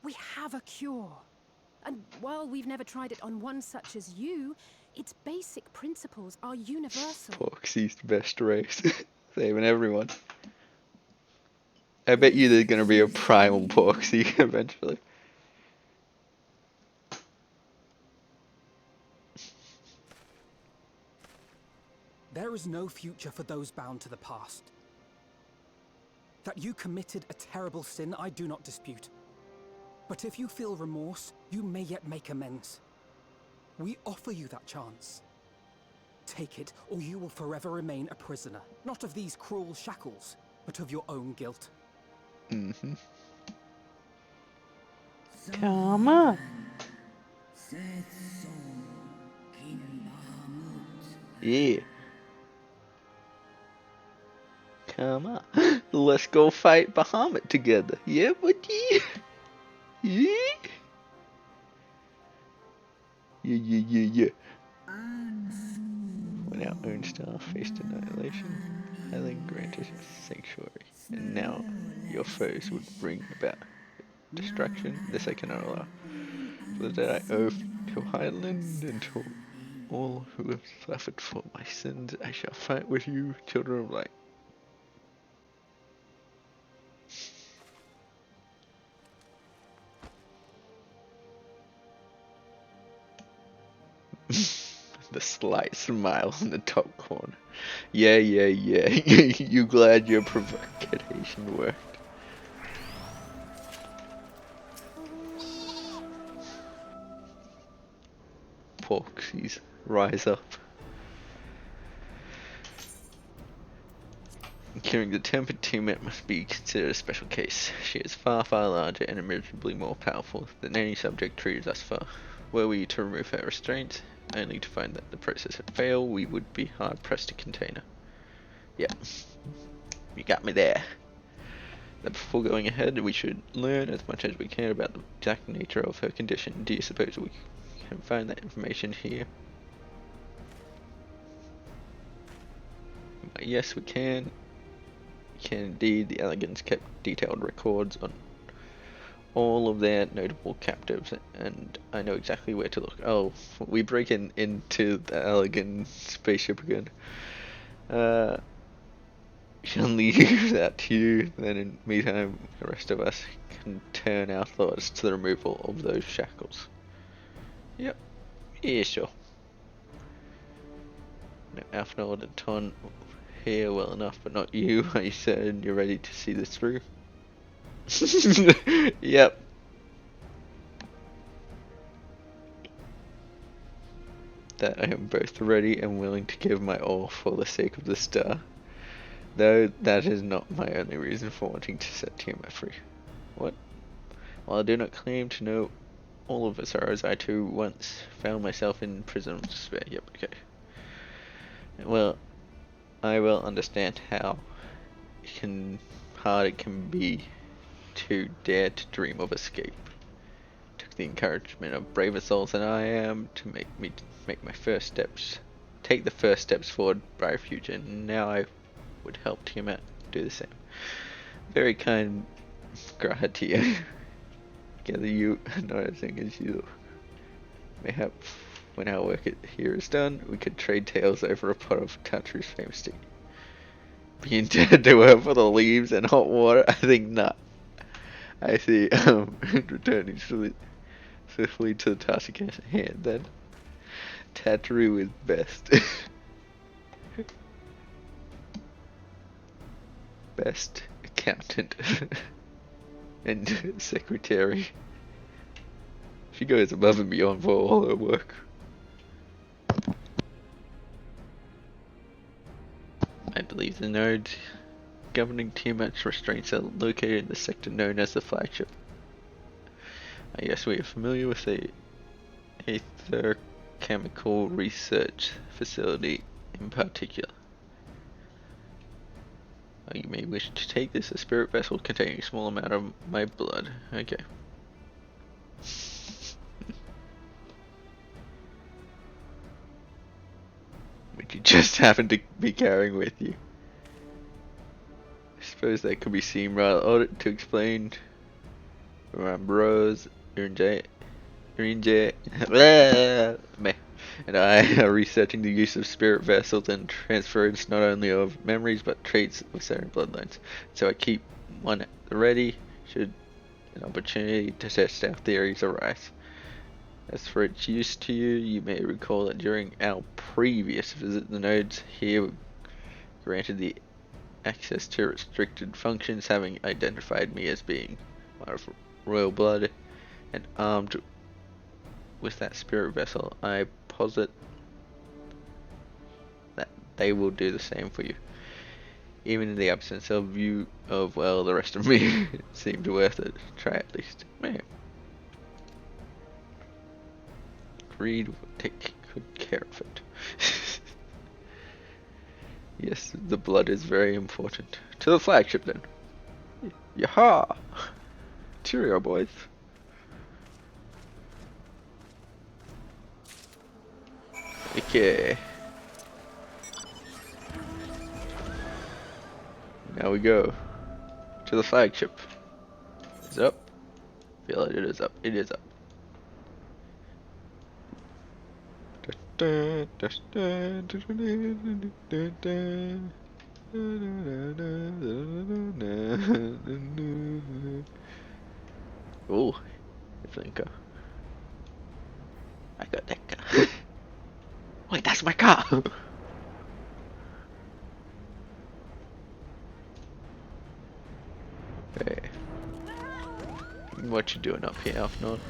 We have a cure. And while we've never tried it on one such as you, its basic principles are universal. Poxy's the best race. Saving everyone. I bet you there's gonna be a primal Poxy eventually. There is no future for those bound to the past. That you committed a terrible sin, I do not dispute. But if you feel remorse, you may yet make amends. We offer you that chance. Take it, or you will forever remain a prisoner, not of these cruel shackles, but of your own guilt. Mm-hmm. Come on. Yeah. Come on. Let's go fight Bahamut together. Yeah, buddy. Yeah. Yeah. When our own star faced annihilation, Highland granted sanctuary, and now your foes would bring about destruction. This I cannot allow. For that I oath to Highland and to all who have suffered for my sins. I shall fight with you, children of light. The slight smile in the top corner. Yeah. You glad your provocation worked? Porksies, rise up. Curing the tempered teammate must be considered a special case. She is far larger and immeasurably more powerful than any subject treated thus far. Were we to remove her restraints, only to find that the process had failed, we would be hard-pressed to contain her. Yep. You got me there. But before going ahead, we should learn as much as we can about the exact nature of her condition. Do you suppose we can find that information here? Yes, we can. Can indeed. The Elegans kept detailed records on all of their notable captives, and I know exactly where to look. Oh, we break into the Elegant spaceship again. Shall leave that to you, then in the meantime, the rest of us can turn our thoughts to the removal of those shackles. Yep. Yeah, sure. Now, Alfnord and Ton here well enough, but not you. Are you certain you're ready to see this through? Yep. That I am both ready and willing to give my all for the sake of the star. Though that is not my only reason for wanting to set Tiamat free. What? While I do not claim to know all of the sorrows, I too once found myself in prison of despair. Yep, okay. Well, I will understand how hard it can be to dare to dream of escape. It took the encouragement of braver souls than I am to make me take the first steps forward by future. And now I would help Tiamat do the same. Very kind gratitude to you. Together you and I think as you. Mayhap when our work here is done, we could trade tales over a pot of Tatru's famous tea. Be intended to her for the leaves and hot water? I think not. I see, returning swiftly to the task at hand, then. Tatru is best. Best accountant and secretary. She goes above and beyond for all her work. I believe the nodes governing Tiamat's restraints are located in the sector known as the flagship. I guess we are familiar with the Aether Chemical Research Facility in particular. You may wish to take this, a spirit vessel containing a small amount of my blood. Okay. Which you just happen to be carrying with you. I suppose that could be seen rather odd to explain. Rose, Irinje, and I are researching the use of spirit vessels and transference not only of memories but traits of certain bloodlines. So I keep one at the ready should an opportunity to test our theories arise. As for its use to you, you may recall that during our previous visit, the nodes here granted the access to restricted functions, having identified me as being one of royal blood and armed with that spirit vessel. I posit that they will do the same for you. Even in the absence of you, well, the rest of me, it seemed worth it. Try at least. Man. Agreed, we'll take good care of it. Yes, the blood is very important. To the flagship then. Yaha! Cheerio, boys. Okay. Now we go to the flagship. Is it up? I feel like it is up. It is up. Oh, Flinker. I got that car. Wait, that's my car! Hey. What you doing up here, Alfnord?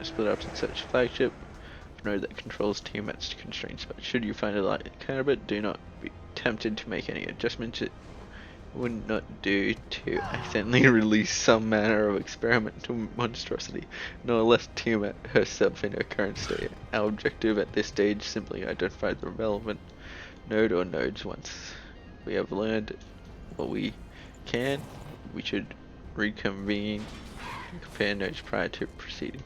Split up and search flagship. Know that controls teammates to constraints, but should you find a light candidate, do not be tempted to make any adjustments. It would not do to accidentally release some manner of experimental monstrosity, nor less teammate herself in her current state. Our objective at this stage simply identify the relevant node or nodes. Once we have learned what we can, we should reconvene and compare notes prior to proceeding.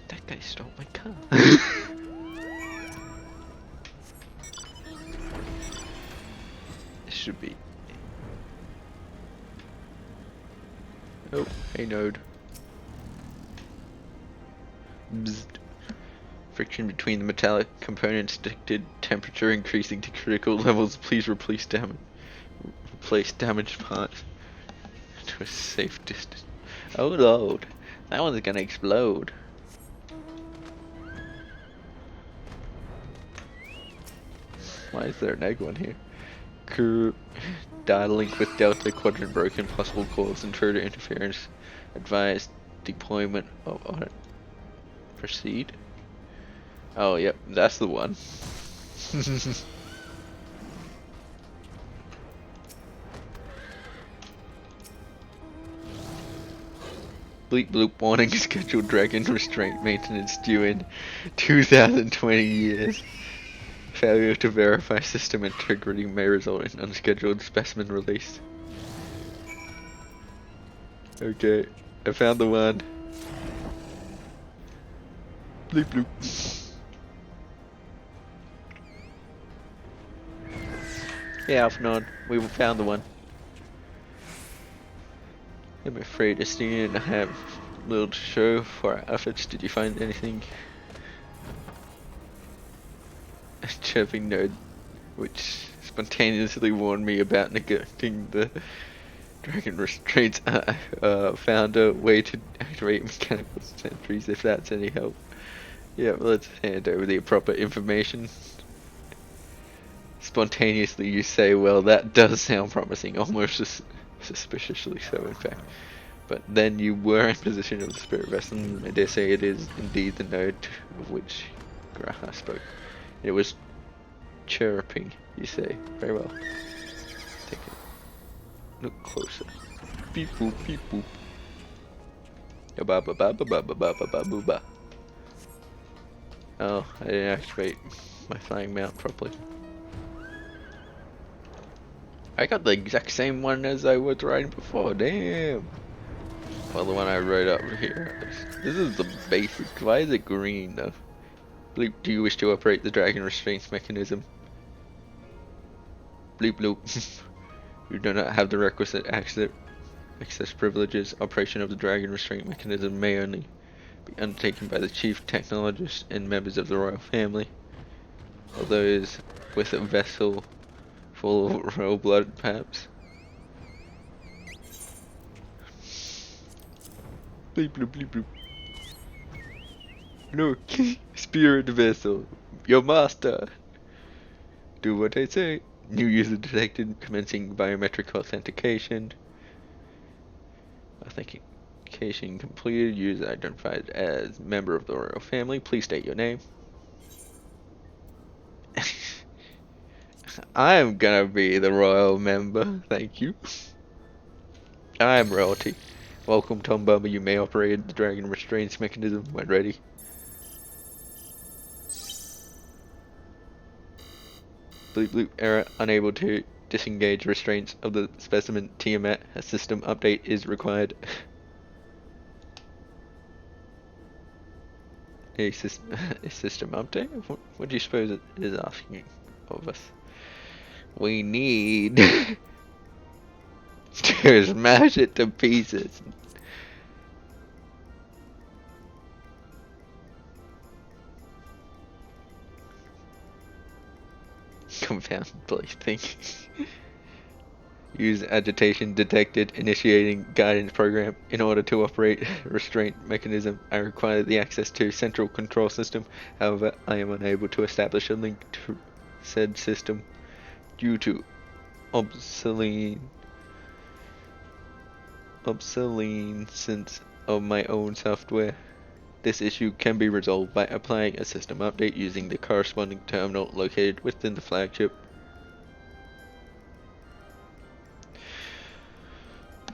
That guy stole my car. This should be. Oh, hey node. Bzzzt. Friction between the metallic components detected. Temperature increasing to critical levels. Please replace damaged parts to a safe distance. Oh lord, that one's gonna explode. Why is there an egg one here? Data link with Delta Quadrant broken. Possible cause intruder interference. Advised deployment of audit. Proceed. Oh, yep, that's the one. Bleep bloop warning. Scheduled dragon restraint maintenance due in 2020 years. Failure to verify system integrity may result in unscheduled specimen release. Okay, I found the one. Bleep bloop. Yeah, Alphanod, we found the one. I'm afraid it's the end. I have little to show for our efforts. Did you find anything? A chirping node which spontaneously warned me about neglecting the dragon restraints. Found a way to activate mechanical sentries, if that's any help. Yeah, let's hand over the proper information. Spontaneously you say, well, that does sound promising, almost suspiciously so in fact. But then you were in possession of the spirit vessel, and I dare say it is indeed the node of which Graha spoke. It was chirping, you say. Very well. Take it. Look closer. Beep boop, beep boop. Ba ba ba ba ba ba ba ba ba ba. Oh, I didn't activate my flying mount properly. I got the exact same one as I was riding before, damn! Well, the one I rode up here. This is the basic. Why is it green though? Bloop, do you wish to operate the dragon restraints mechanism? Bloop bloop. You do not have the requisite access privileges. Operation of the dragon restraint mechanism may only be undertaken by the chief technologist and members of the royal family. Or those with a vessel full of royal blood, perhaps. Bleep bloop bleep bloop. Look, spirit vessel, your master. Do what I say. New user detected. Commencing biometric authentication. Authentication completed. User identified as member of the royal family. Please state your name. I'm gonna be the royal member. Thank you. I am royalty. Welcome, Tom Bummer. You may operate the dragon restraints mechanism when ready. Bleep bloop error. Unable to disengage restraints of the specimen Tiamat. A system update is required. A system update? What do you suppose it is asking of us? We need to smash it to pieces. confound bloody thing. Use agitation detected initiating guidance program. In order to operate restraint mechanism, I require the access to central control system. However, I am unable to establish a link to said system due to obsolescence of my own software. This issue can be resolved by applying a system update using the corresponding terminal located within the flagship.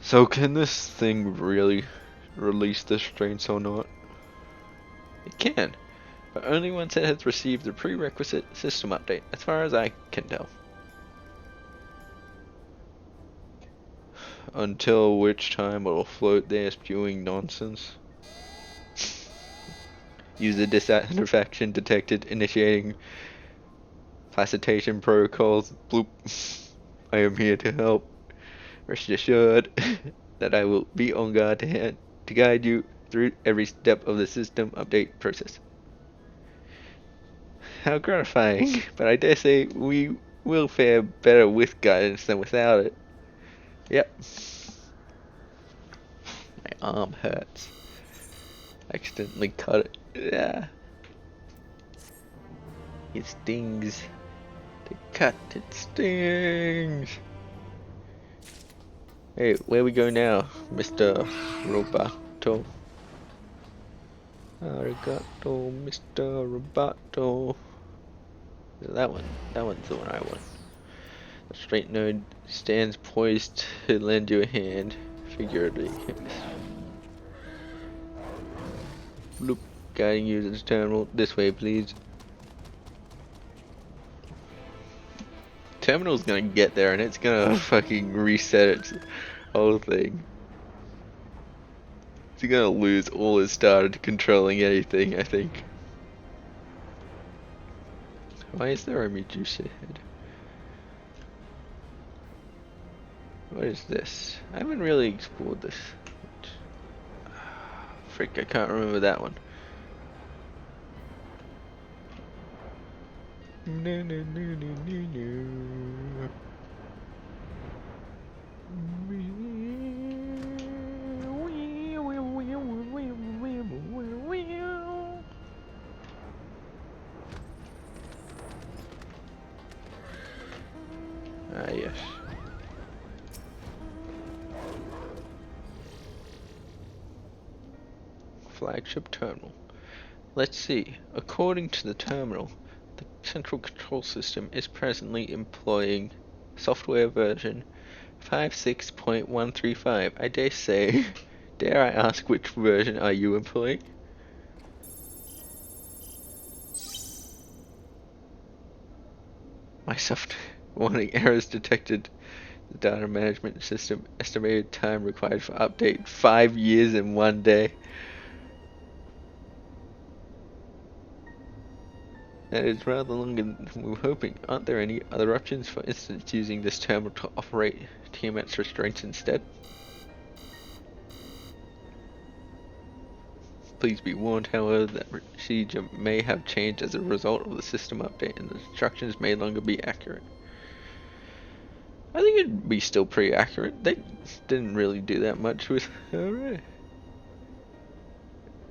So can this thing really release the restraints or not? It can, but only once it has received the prerequisite system update, as far as I can tell. Until which time it'll float there spewing nonsense. User dissatisfaction detected initiating facilitation protocols. Bloop. I am here to help. Rest assured that I will be on guard to guide you through every step of the system update process. How gratifying, but I dare say we will fare better with guidance than without it. Yep. My arm hurts. I accidentally cut it. Yeah. It stings. To cut, it stings. Hey, where we go now, Mr. Roboto? Arigato, Mr. Roboto. That one. That one's the one I want. The straight node stands poised to lend you a hand, figuratively. Bloop. Guiding you to the terminal. This way, please. Terminal's gonna get there and it's gonna fucking reset its whole thing. It's gonna lose all its data to controlling anything, I think. Why is there a juice ahead? What is this? I haven't really explored this. Frick, I can't remember that one. No, no, no, no, no, no. Ah, yes. Flagship terminal. Let's see. According to the terminal, the central control system is presently employing software version 56.135. I dare say, dare I ask which version are you employing? My software warning errors detected. The data management system estimated time required for update 5 years and 1 day. That is rather longer than we were hoping. Aren't there any other options, for instance using this terminal to operate TMS restraints instead? Please be warned, however, that procedure may have changed as a result of the system update and the instructions may no longer be accurate. I think it'd be still pretty accurate. They didn't really do that much with her.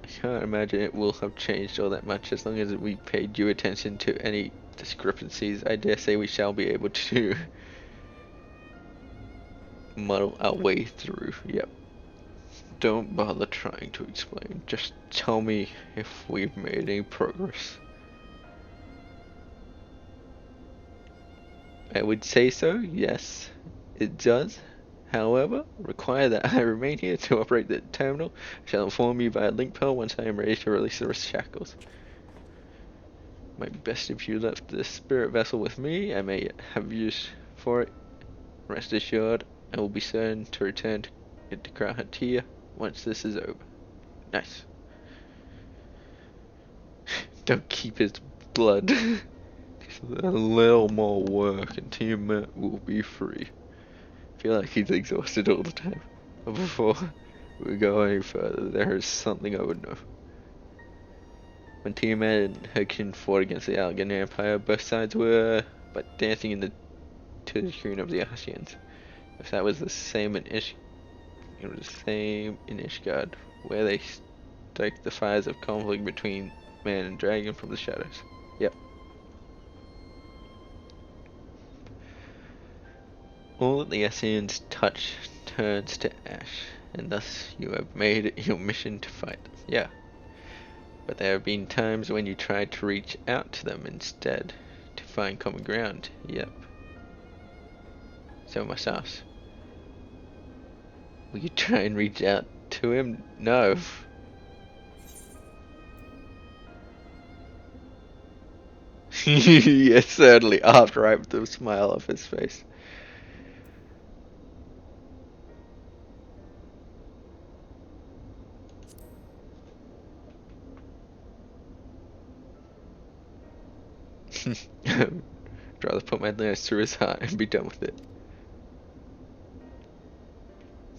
I can't imagine it will have changed all that much as long as we pay due attention to any discrepancies. I dare say we shall be able to muddle our way through. Yep. Don't bother trying to explain. Just tell me if we've made any progress. I would say so, yes. It does. However, require that I remain here to operate the terminal. I shall inform you via link pearl once I am ready to release the shackles. Might be best if you left the spirit vessel with me. I may have use for it. Rest assured, I will be certain to return it to Krahatia once this is over. Nice. Don't keep his blood. A little more work and Tiamat will be free. I feel like he's exhausted all the time. But before we go any further, there is something I would know. When Tiamat and her kin fought against the Allegan Empire, both sides were but dancing to the tune of the Ascians. If that was the same in it was the same in Ishgard, where they stoked the fires of conflict between man and dragon from the shadows. Yep. All that the Ascians touch turns to ash, and thus you have made it your mission to fight them. Yeah. But there have been times when you tried to reach out to them instead, to find common ground. Yep. So must us. Will you try and reach out to him? No. Yes, certainly, after I wiped the smile off his face. I'd rather put my lance through his heart and be done with it.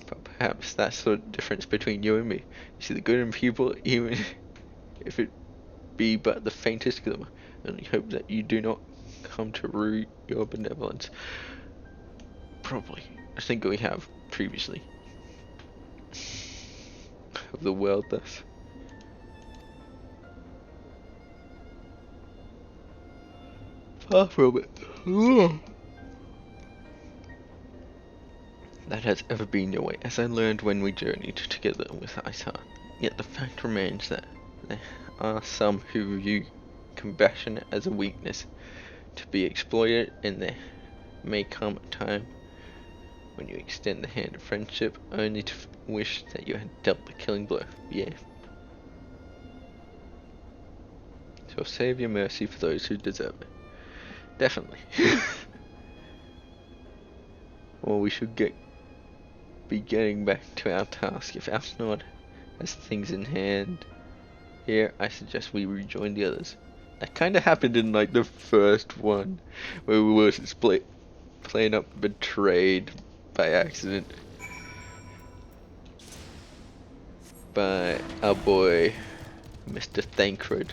But perhaps that's the difference between you and me. You see the good in people, even if it be but the faintest glimmer. I only hope that you do not come to rue your benevolence. Probably. I think we have previously. Of the world, thus. Far from it. That has ever been your way, as I learned when we journeyed together with Isar. Yet the fact remains that there are some who view compassion as a weakness to be exploited, and there may come a time when you extend the hand of friendship only to wish that you had dealt the killing blow. Yeah. So save your mercy for those who deserve it. Definitely. Well, we should be getting back to our task. If Alsnord has things in hand here, I suggest we rejoin the others. That kind of happened in like the first one, where we were playing up betrayed by accident by our boy Mr. Thancred.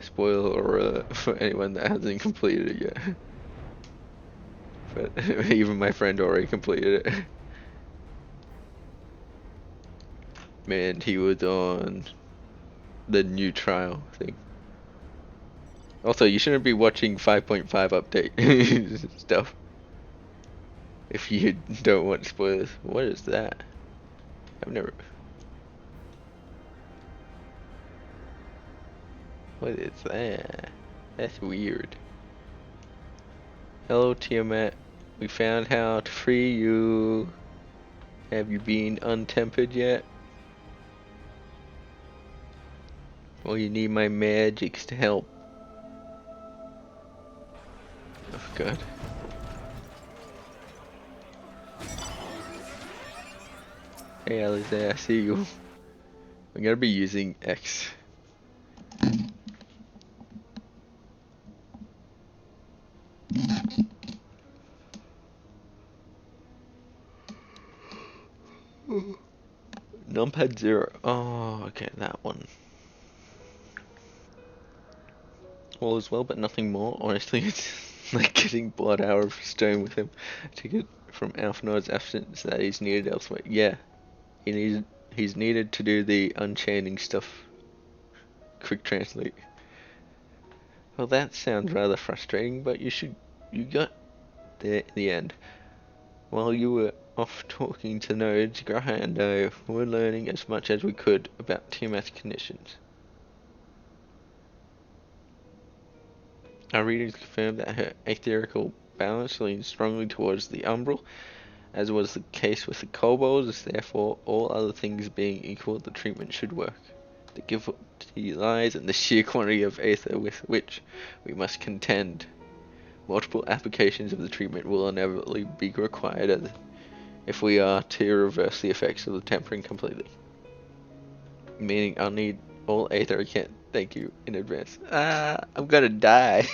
Spoiler alert for anyone that hasn't completed it yet. But even my friend already completed it. Man, he was on the new trial thing. Also, you shouldn't be watching 5.5 update stuff if you don't want spoilers. What is that? I've never... What is that? That's weird. Hello, Tiamat. We found how to free you. Have you been untempered yet? Well, you need my magics to help. Oh, God. Hey, Alistair, I see you. I'm gonna be using X. Numpad 0. Oh, okay, that one. All is well, but nothing more. Honestly, it's like getting blood out of stone with him. To get from Alphanord's absence that he's needed elsewhere. Yeah, he's needed to do the unchaining stuff. Quick translate. Well, that sounds rather frustrating, but you got there in the end. While you were off talking to nodes, Graha and I were learning as much as we could about Tiamat's conditions. Our readings confirmed that her etherical balance leans strongly towards the umbral, as was the case with the kobolds. Therefore, all other things being equal, the treatment should work. The difficulty lies in the sheer quantity of aether with which we must contend. Multiple applications of the treatment will inevitably be required if we are to reverse the effects of the tempering completely. Meaning I'll need all aether I can. Thank you in advance. I'm gonna die.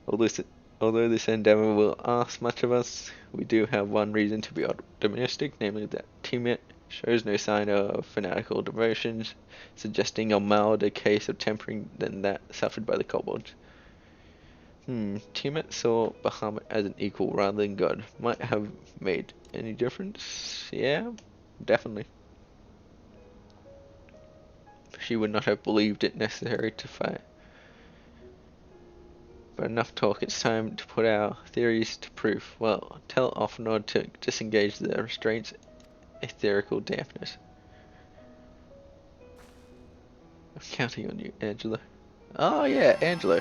Although this endeavor will ask much of us, we do have one reason to be optimistic, namely that Tiamat shows no sign of fanatical devotions, suggesting a milder case of tempering than that suffered by the kobolds. Tiamat saw Bahamut as an equal rather than God. Might have made any difference? Yeah, definitely. She would not have believed it necessary to fight. But enough talk, it's time to put our theories to proof. Well, tell Offnod to disengage the restraints etherical dampness. I'm counting on you, Angela. Oh yeah, Angela.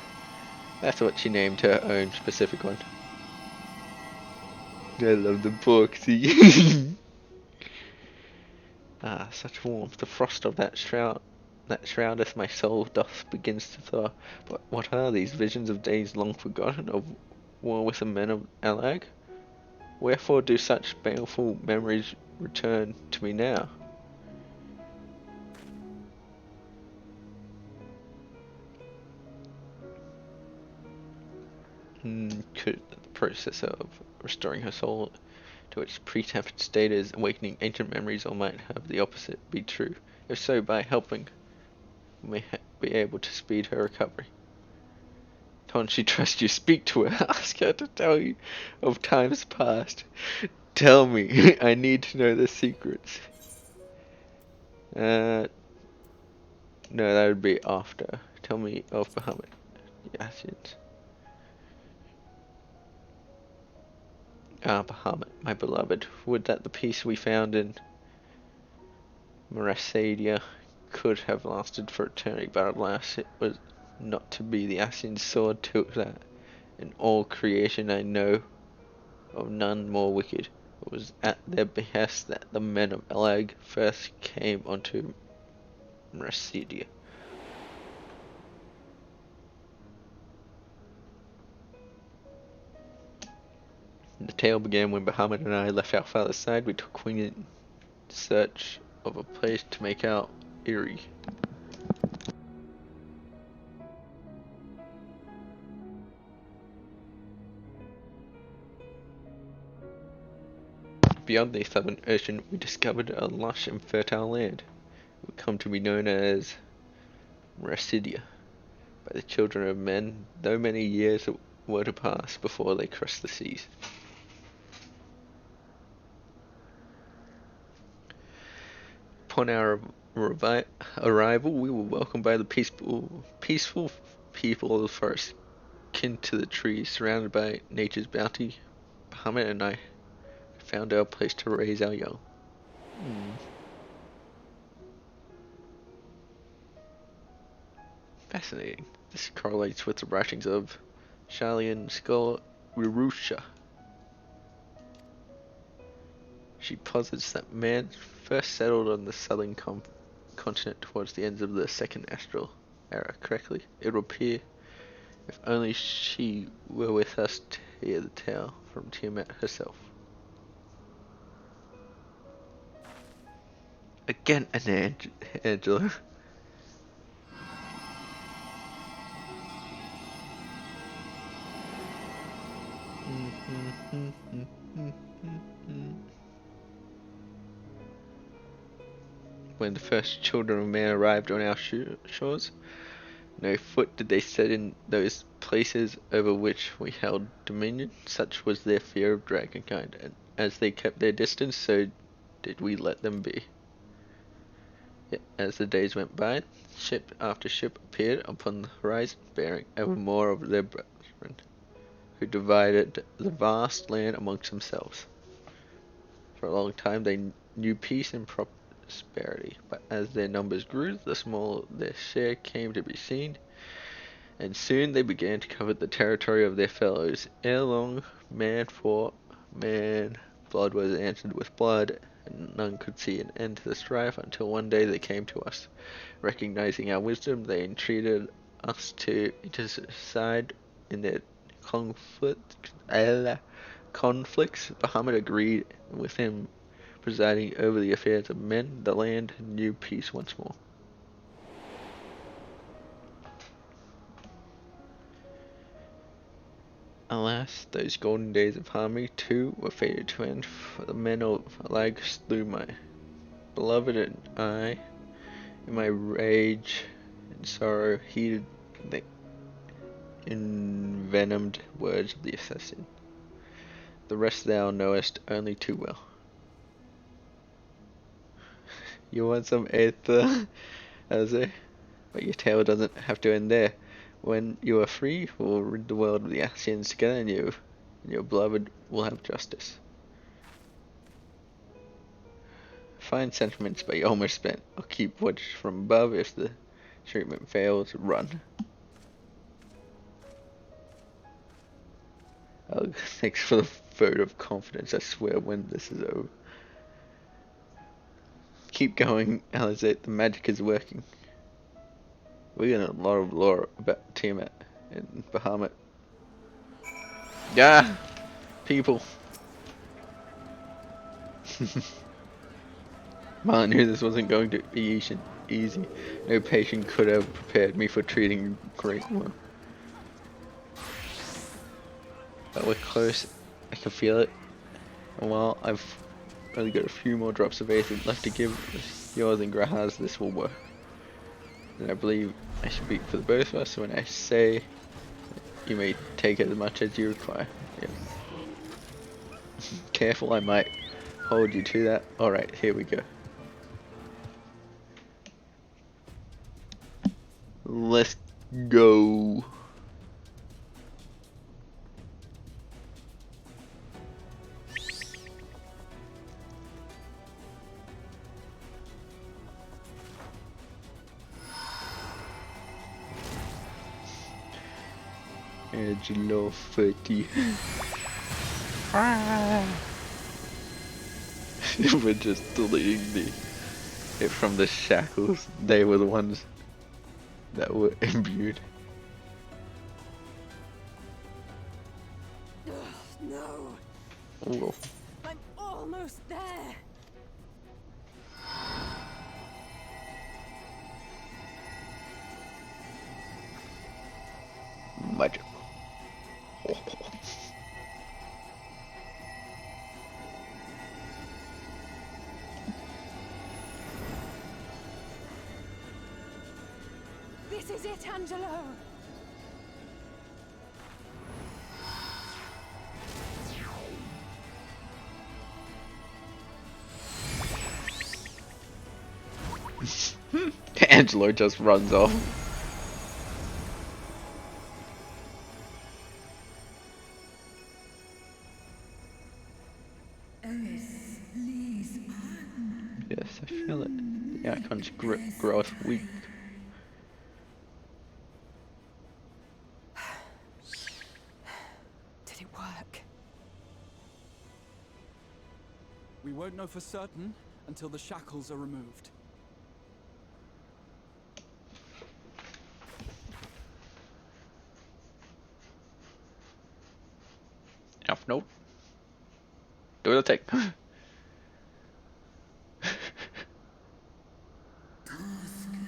That's what she named her own specific one. I love the boxy. Ah, such warmth. The frost of that shroudeth my soul doth begins to thaw. But what are these visions of days long forgotten, of war with the men of Alag? Wherefore do such baleful memories return to me now? Could the process of restoring her soul to its pre-tempered state is awakening ancient memories, or might have the opposite be true? If so, by helping, we may be able to speed her recovery. Can't she trust you? Speak to her. Ask her to tell you of times past. Tell me. I need to know the secrets. No, that would be after. Tell me of Bahamut. Yes, it's... Ah, Bahamut, my beloved. Would that the peace we found in Merasadia could have lasted for eternity, but alas, it was not to be. The Ascian sword took that. In all creation I know of none more wicked. It was at their behest that the men of Elag first came onto Merasadia. The tale began when Bahamut and I left our father's side. We took Queen in search of a place to make our eyrie. Beyond the southern ocean, we discovered a lush and fertile land. It would come to be known as Merasadia by the children of men, though many years were to pass before they crossed the seas. Upon our arrival, we were welcomed by the peaceful people of the forest, kin to the trees, surrounded by nature's bounty. Bahamut and I found our place to raise our young. Fascinating. This correlates with the writings of Shalian scholar Wirusha. She posits that man first settled on the southern continent towards the ends of the second astral era. Correctly, it would appear, if only she were with us to hear the tale from Tiamat herself. Again, an Angela. When the first children of man arrived on our shores, no foot did they set in those places over which we held dominion. Such was their fear of dragonkind, and as they kept their distance, so did we let them be. Yet, as the days went by, ship after ship appeared upon the horizon, bearing ever more of their brethren, who divided the vast land amongst themselves. For a long time they knew peace and prosperity, but as their numbers grew, the smaller their share came to be seen, and soon they began to covet the territory of their fellows. Ere long, man fought man, blood was answered with blood, and none could see an end to the strife until one day they came to us. Recognizing our wisdom, they entreated us to intercede in their conflicts. Bahamut agreed, and with him presiding over the affairs of men, the land knew peace once more. Alas, those golden days of harmony too were fated to end, for the men of Alag slew my beloved, and I, in my rage and sorrow, heeded envenomed words of the assassin. The rest thou knowest only too well. You want some ether, Jose? But your tale doesn't have to end there. When you are free, we'll rid the world of the Ascians together, and you and your beloved will have justice. Fine sentiments, but you almost spent. I'll keep watch from above. If the treatment fails, run. Oh, thanks for the vote of confidence. I swear when this is over. Keep going, Alizé. The magic is working. We got a lot of lore about Tiamat and Bahamut. Yeah, people. Man, I knew this wasn't going to be easy. No patient could have prepared me for treating great well. But we're close. I can feel it. And while I've only got a few more drops of acid left to give yours and Graha's, this will work. And I believe I speak for the both of us when I say you may take as much as you require. Yep. Careful, I might hold you to that. Alright, here we go. Let's go. Angelo 30. We're just deleting it from the shackles. They were the ones that were imbued. Ugh, no. Whoa. I'm almost there. Magic. This is it, Angelo. Angelo just runs off. Yes, I feel it. The icon's grip growth weak. Did it work? We won't know for certain until the shackles are removed. Enough note. Do the take.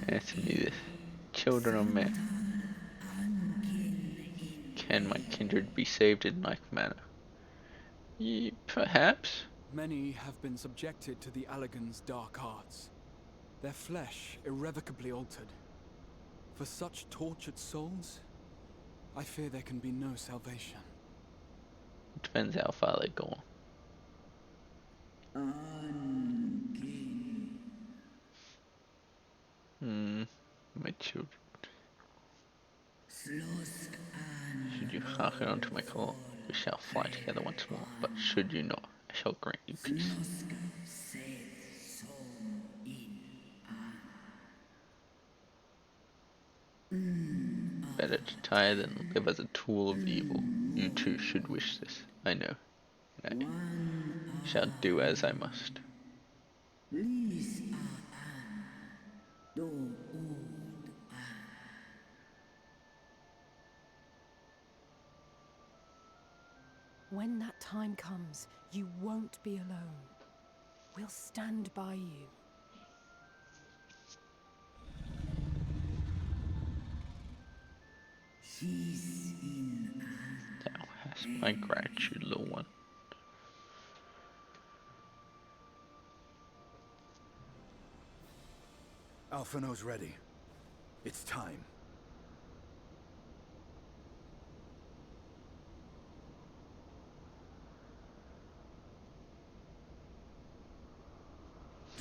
Answer me this. Children of men. Can my kindred be saved in like manner? Perhaps. Many have been subjected to the Allagan's dark arts, their flesh irrevocably altered. For such tortured souls, I fear there can be no salvation. Depends how far they go. My children. Should you hearken unto my call, we shall fly together once more. But should you not, I shall grant you peace. Better to die than live as a tool of evil. You too should wish this, I know. And I shall do as I must. When that time comes, you won't be alone. We'll stand by you. Thou hast my gratitude, little one. Alphino's ready. It's time.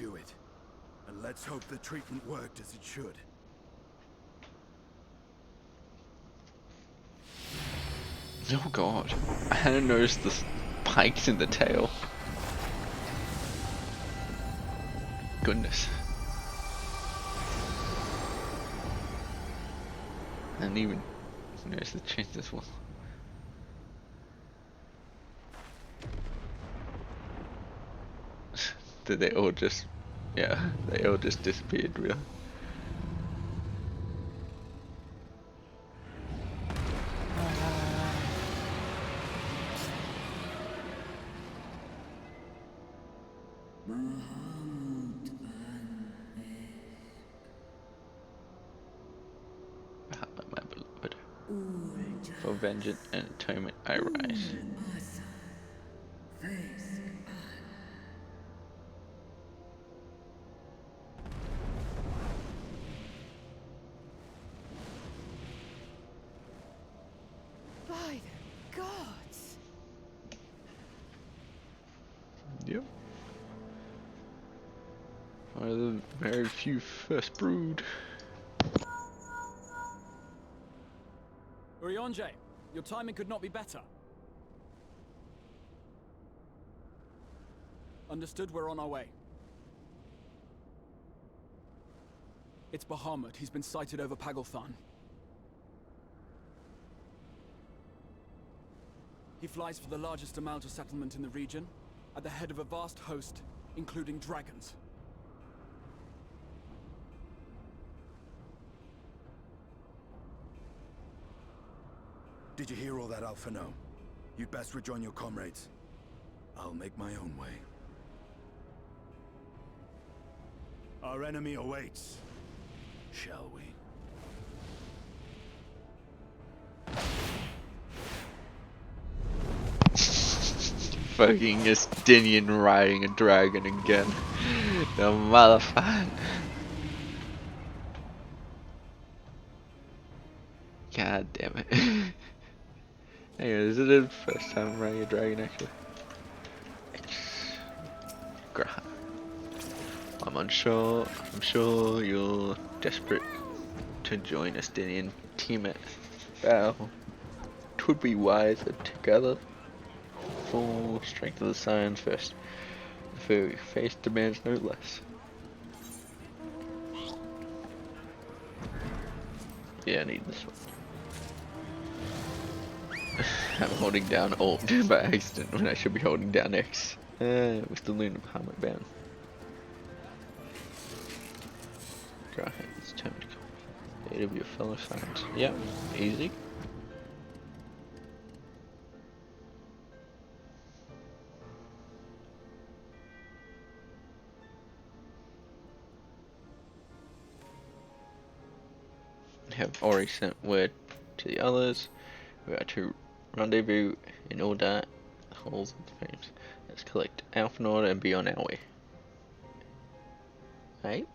review it. And let's hope the treatment worked as it should. Oh god, I hadn't noticed the spikes in the tail. Goodness. I didn't even notice the change as well. Did they all just, yeah, they all just disappeared, really. My beloved, for vengeance and atonement I rise. By the gods! Yep. One of the very few first brood. Urianger, your timing could not be better. Understood, we're on our way. It's Bahamut. He's been sighted over Pagalthan. He flies for the largest Amalta settlement in the region, at the head of a vast host, including dragons. Did you hear all that, Alpha? No. You'd best rejoin your comrades. I'll make my own way. Our enemy awaits. Shall we? Fucking Estinian riding a dragon again. The motherfucker. God damn it. Hang on, is it the first time I'm riding a dragon actually? I'm unsure. I'm sure you're desperate to join Estinian team at battle. Twould be wise that together full strength of the science first. The foe we face demands no less. Yeah, I need this one. I'm holding down Alt by accident when I should be holding down X. With the Lunar Bahamut bound. Dry hands, time to come. Aid of your fellow science. Yep, easy. Have already sent word to the others. We are to rendezvous in order halls of the flames. Let's collect Alphanord and be on our way. Right?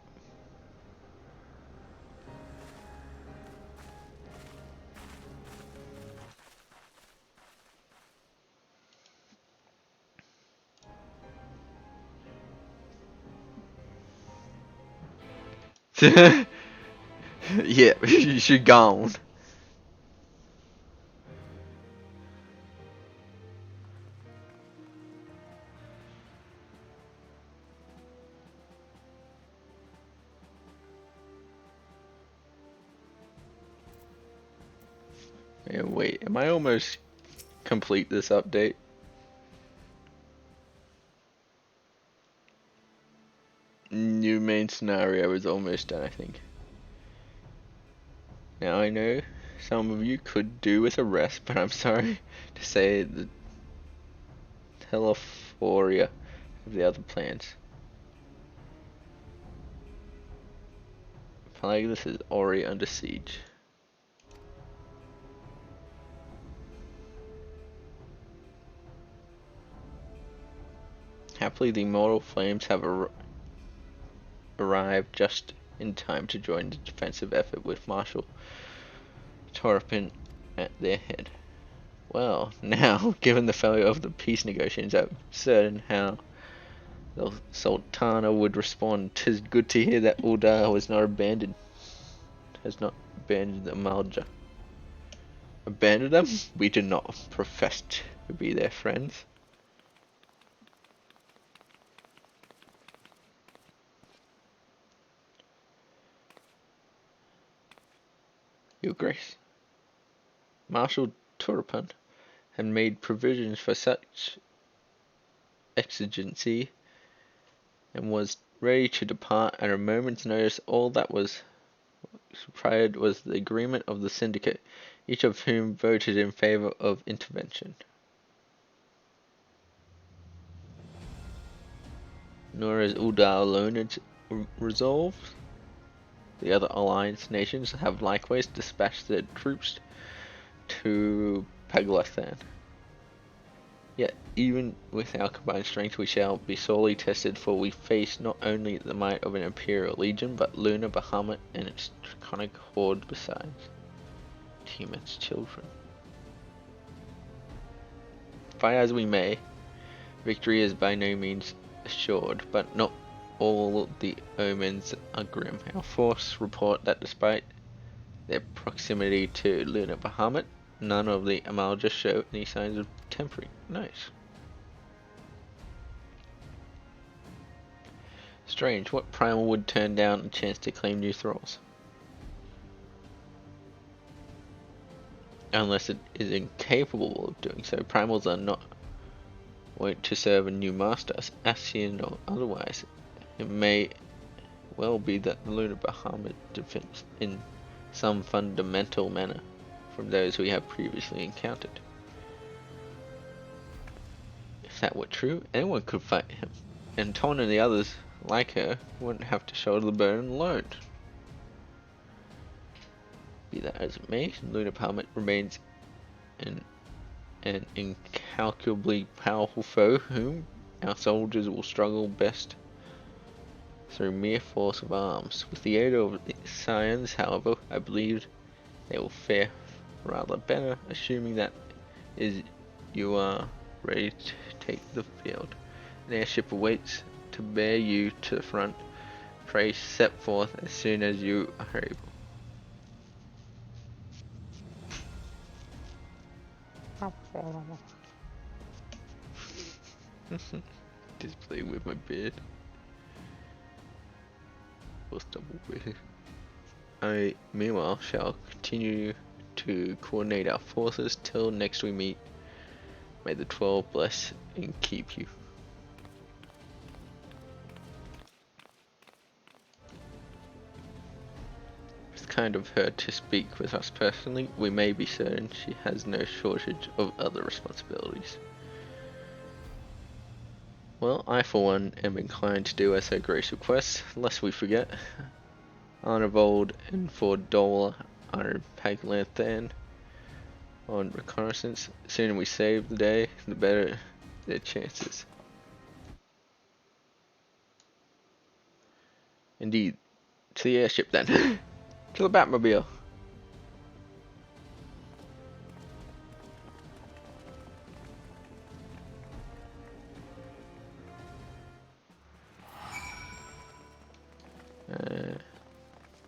Yeah, you should go on. Yeah, wait, am I almost complete this update? New main scenario is almost done, I think. Now I know some of you could do with a rest, but I'm sorry to say the Telephoria have the other plans. Plagueis is already under siege. Happily, the immortal flames have arrived just in time to join the defensive effort with Marshal Torpin at their head. Well, now, given the failure of the peace negotiations, I'm certain how The Sultana would respond, "'Tis good to hear that Uldar has not abandoned the Amalja." Abandon them? We do not profess to be their friends. Your Grace, Marshal Turpan had made provisions for such exigency and was ready to depart at a moment's notice. All that was required was the agreement of the syndicate, each of whom voted in favor of intervention. Nor is Uldar alone its resolve. The other alliance nations have likewise dispatched their troops to Paglathan. Yet, even with our combined strength, we shall be sorely tested, for we face not only the might of an Imperial Legion, but Lunar Bahamut and its draconic horde besides. Tiamat's children. Fight as we may, victory is by no means assured, but not all the omens are grim. Our force report that despite their proximity to Lunar Bahamut, none of the Amalja show any signs of tempering. Nice. Strange, what primal would turn down a chance to claim new thralls? Unless it is incapable of doing so. Primals are not wont to serve a new master, Ascian or otherwise. It may well be that the Lunar Bahamut differs in some fundamental manner from those we have previously encountered. If that were true, anyone could fight him, and Ton and the others, like her, wouldn't have to shoulder the burden alone. Be that as it may, Lunar Bahamut remains an incalculably powerful foe whom our soldiers will struggle best through mere force of arms. With the aid of the scions, however, I believe they will fare rather better, assuming that you are ready to take the field. An airship awaits to bear you to the front. Pray set forth as soon as you are able. Just playing with my beard. What's double beard? I, meanwhile, shall continue to coordinate our forces till next we meet. May the 12 bless and keep you. It's kind of her to speak with us personally. We may be certain she has no shortage of other responsibilities. Well, I for one am inclined to do as her grace requests, lest we forget. Arnavold and Ford Dola are in Paglathan on reconnaissance. The sooner we save the day, the better their chances. Indeed. To the airship then. To the Batmobile.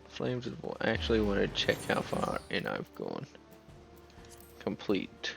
Flames of War. I actually want to check how far in I've gone. Complete.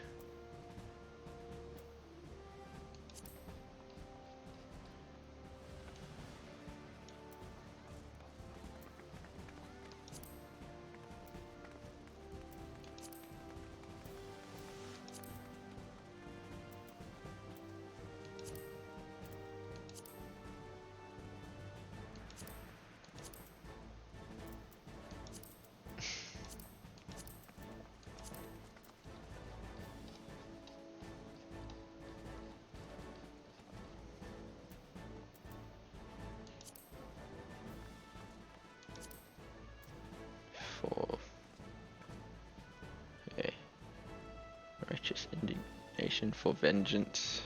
Righteous indignation for vengeance.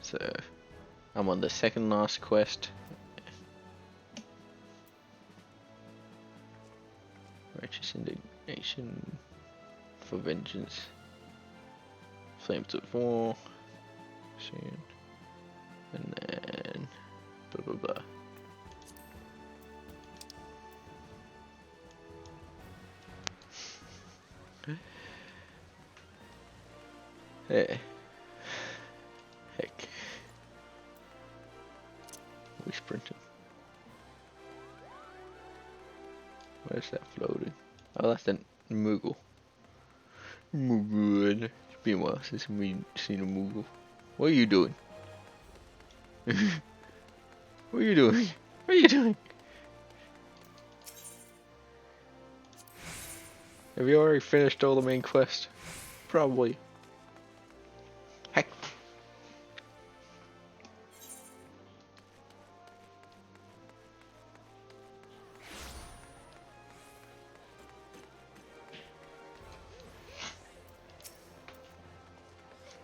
So I'm on the second last quest. Righteous indignation for vengeance. Flames of War. Sand. And then blah blah blah. Hey. Heck. We sprinting. Where's that floating? Oh, that's that Moogle. Moogle. It's been a while since we seen a Moogle. What are you doing? What are you doing? What are you doing? Have you already finished all the main quest? Probably. Heck.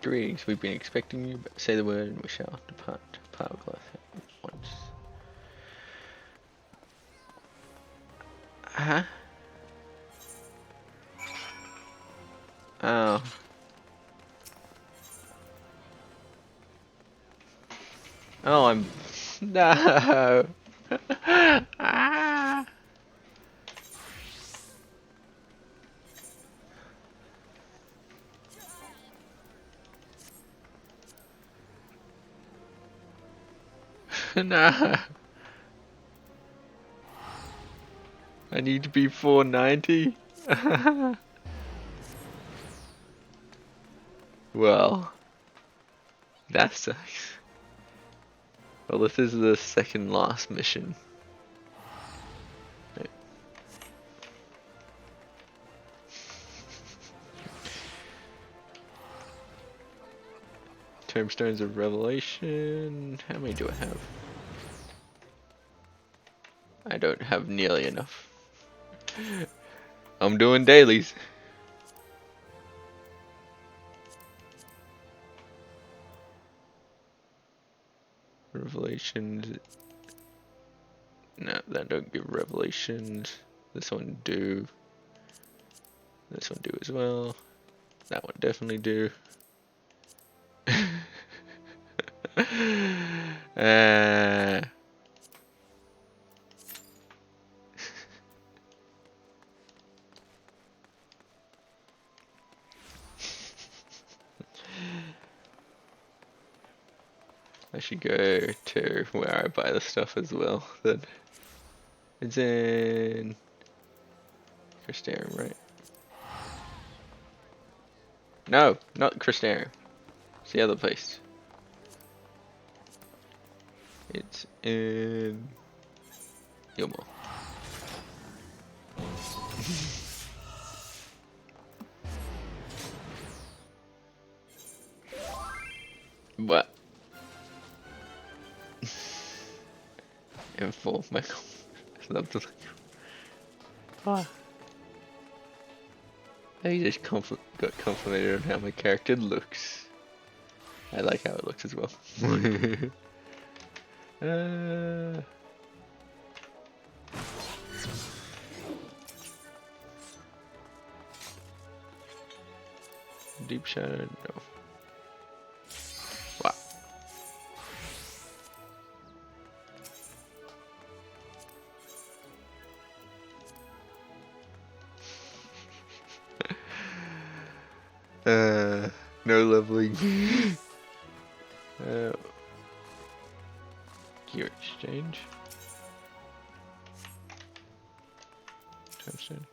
Greetings, we've been expecting you, but say the word and we shall depart. Powerglass at once. Huh? Oh. Oh, I'm... No! Ah! No! I need to be 490? Well... That sucks. Well, this is the second last mission. Right. Tombstones of Revelation. How many do I have? I don't have nearly enough. I'm doing dailies. Revelations. No, that don't give revelations. This one do. This one do as well. That one definitely do. I should go to where I buy the stuff as well. Then it's in Crystarium, right? No, not Crystarium. It's the other place. It's in Yomo. What? Info, Michael. I love the. Ah. I just got complimented on how my character looks. I like how it looks as well. Deep shadow, no. Wow. No leveling. Gear exchange. Tombstone.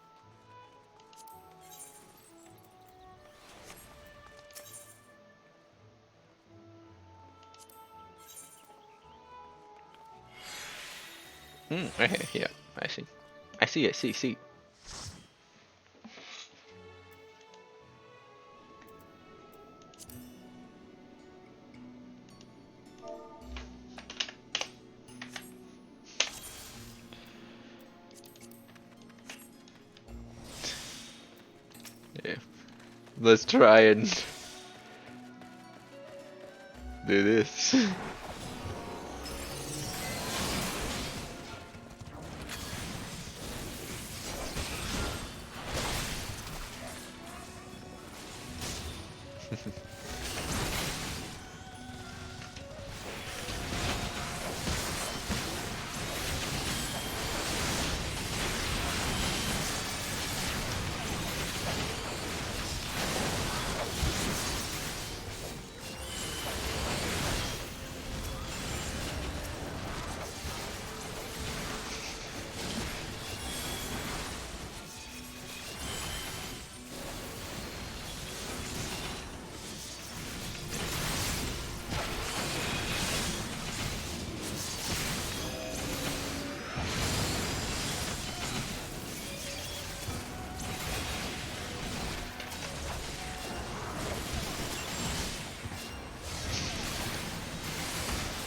Okay, yeah, I see. I see. Yeah. Let's try and do this.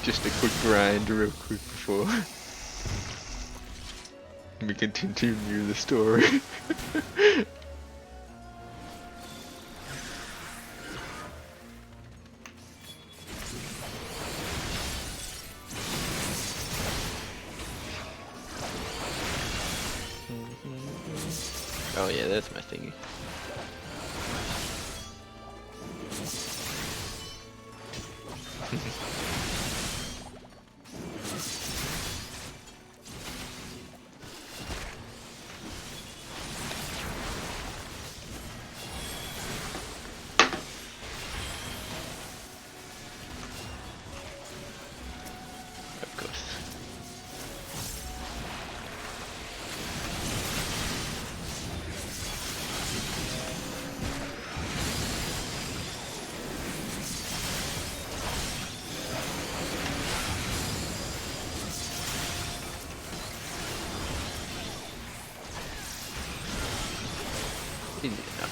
Just a quick grind real quick before we continue the story. Oh yeah, that's my thingy. Of course. Easy enough.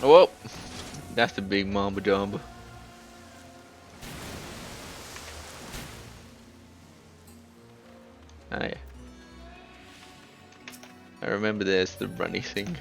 Whoa! That's the big mamba jamba. Oh yeah. I remember there's the runny thing.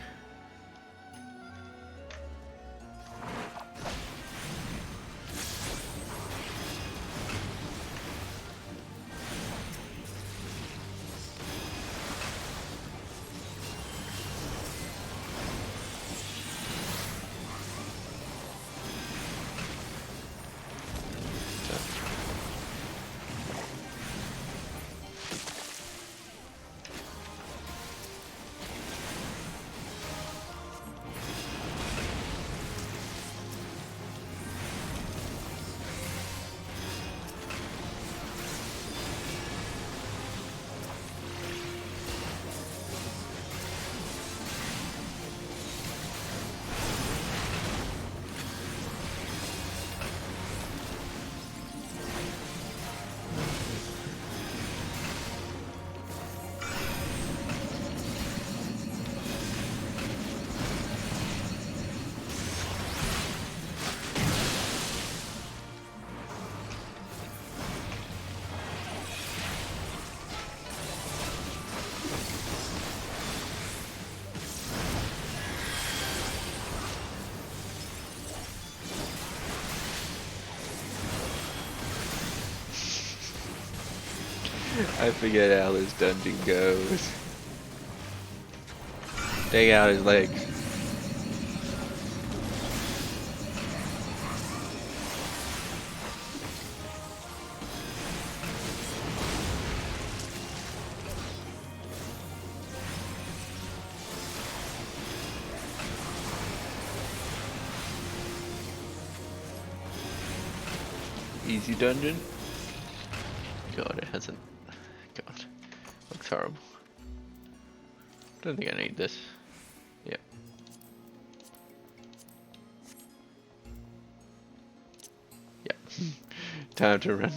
I forget how this dungeon goes. Take out his legs. Easy dungeon. God, it hasn't. God, looks horrible. Don't think I need this. Yep. Yep. Time to run.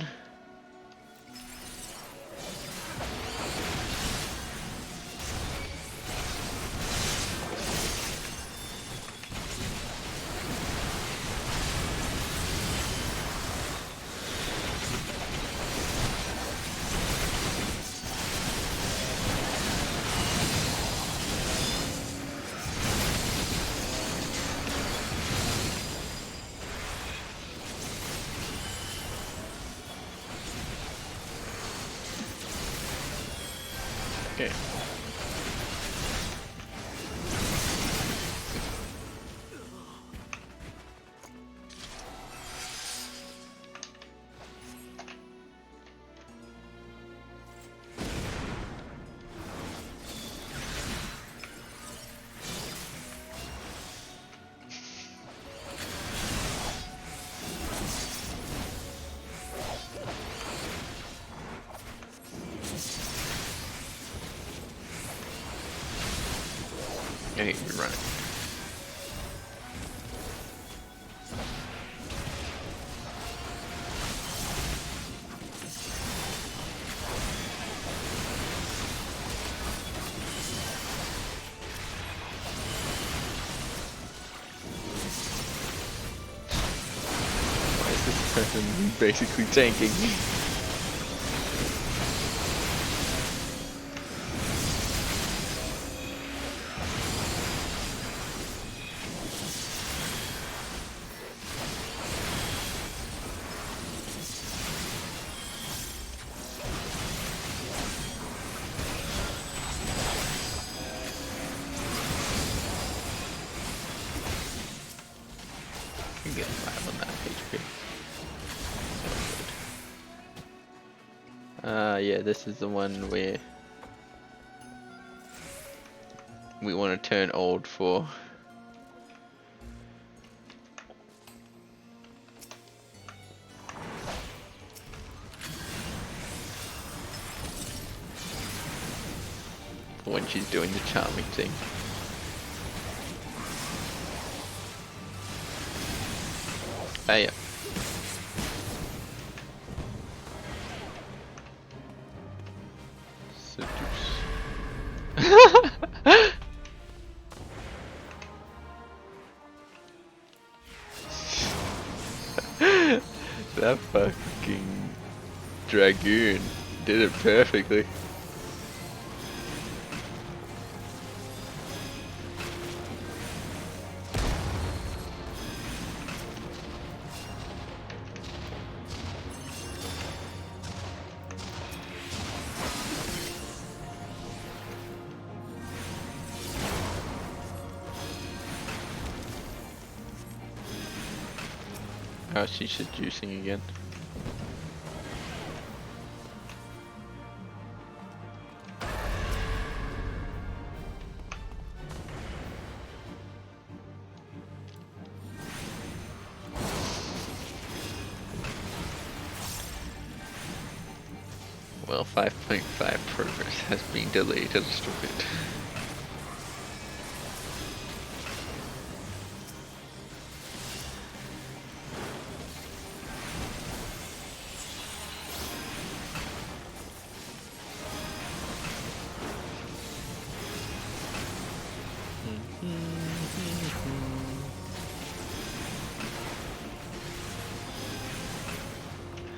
Okay. can't even run it. Why is this person basically tanking? Get 5 on that HP. Yeah, this is the one where we want to turn old for. When she's doing the charming thing. Ah, yeah. Seduce. That fucking dragoon did it perfectly. Oh, she's seducing again. Well, 5.5 progress has been delayed a little bit.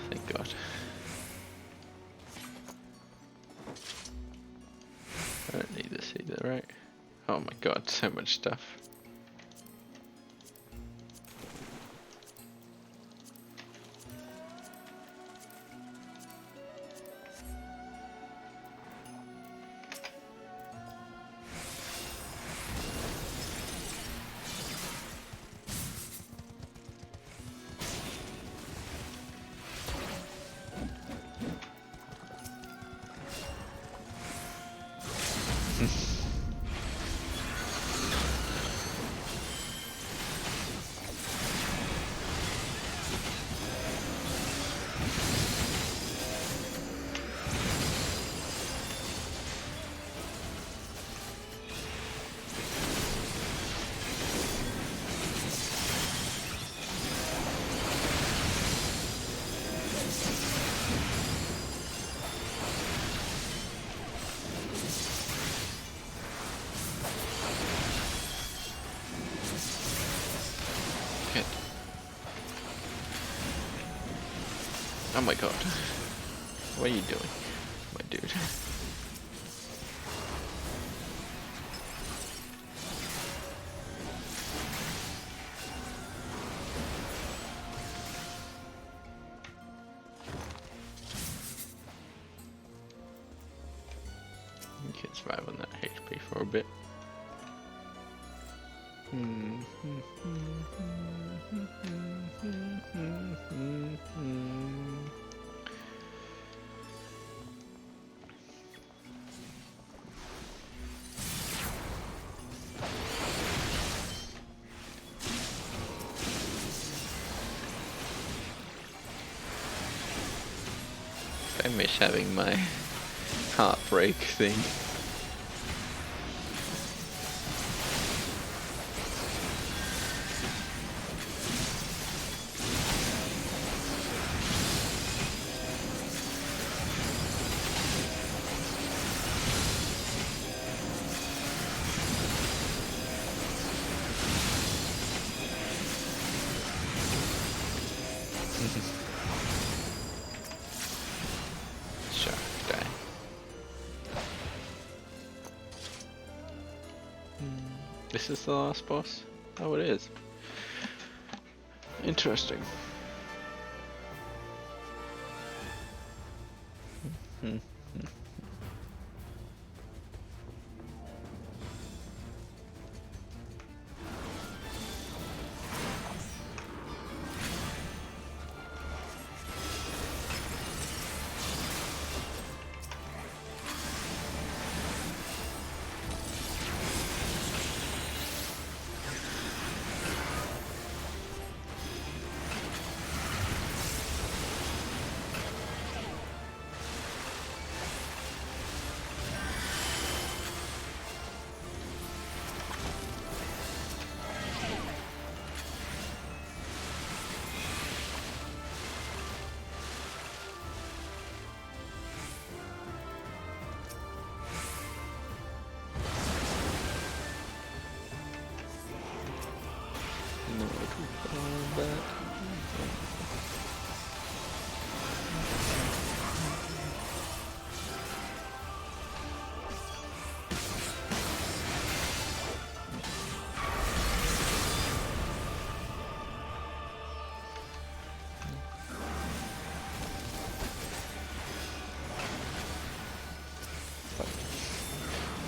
Thank God. I don't need this either, right? Oh my God, so much stuff. Oh my God. What are you doing, my dude? You can survive on that HP for a bit. I miss having my heartbreak thing. Shark die. This is the last boss? Oh, it is. Interesting.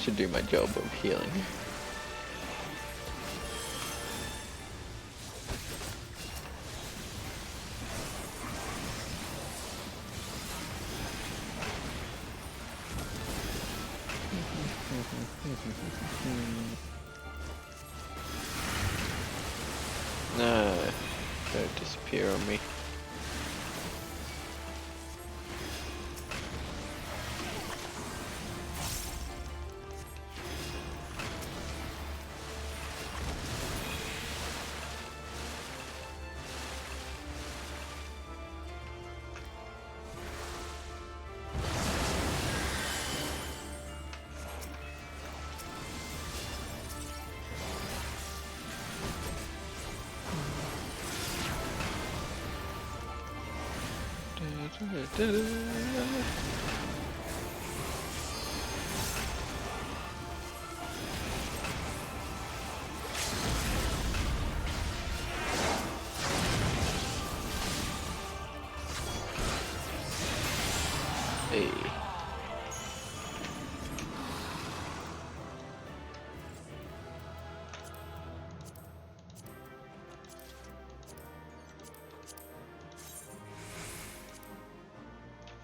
Should do my job of healing. No, don't disappear on me. Hey.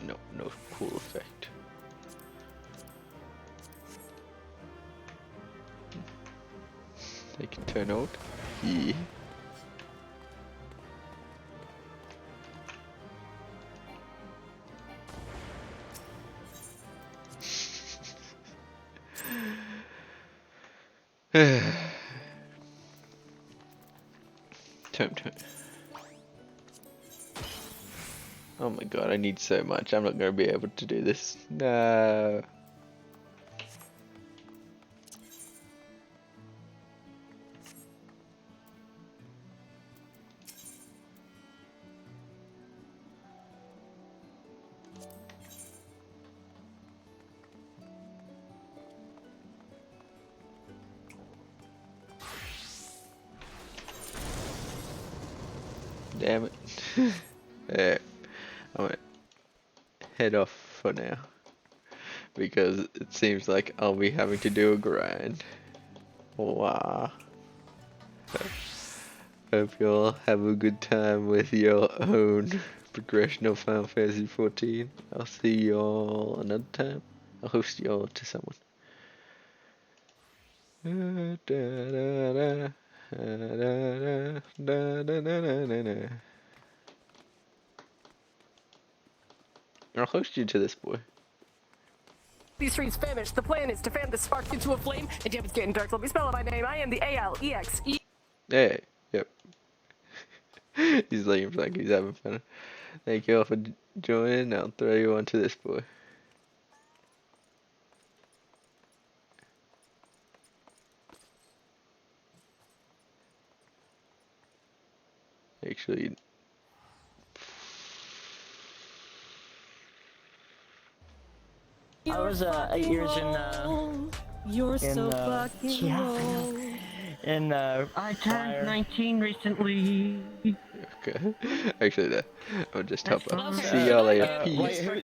No, no cool effect. They can turn out. Yeah. Turn. Oh my god, I need so much. I'm not going to be able to do this. No. Damn it. Yeah, I'm gonna head off for now because it seems like I'll be having to do a grind. Wow. Hope you all have a good time with your own progression of Final Fantasy XIV. I'll see you all another time. I'll host you all to someone. I'll host you to this boy. These streets famished. The plan is to fan the spark into a flame. And damn, it's getting dark. Let me spell it by name. I am the ALEXE. Hey, yep. He's looking like he's having fun. Thank you all for joining. I'll throw you onto this boy. Actually, was 8 years You're so in fucking old. I turned 19 recently. Okay. Actually, I'll just help That's out. fine. See y'all AFP. Wait,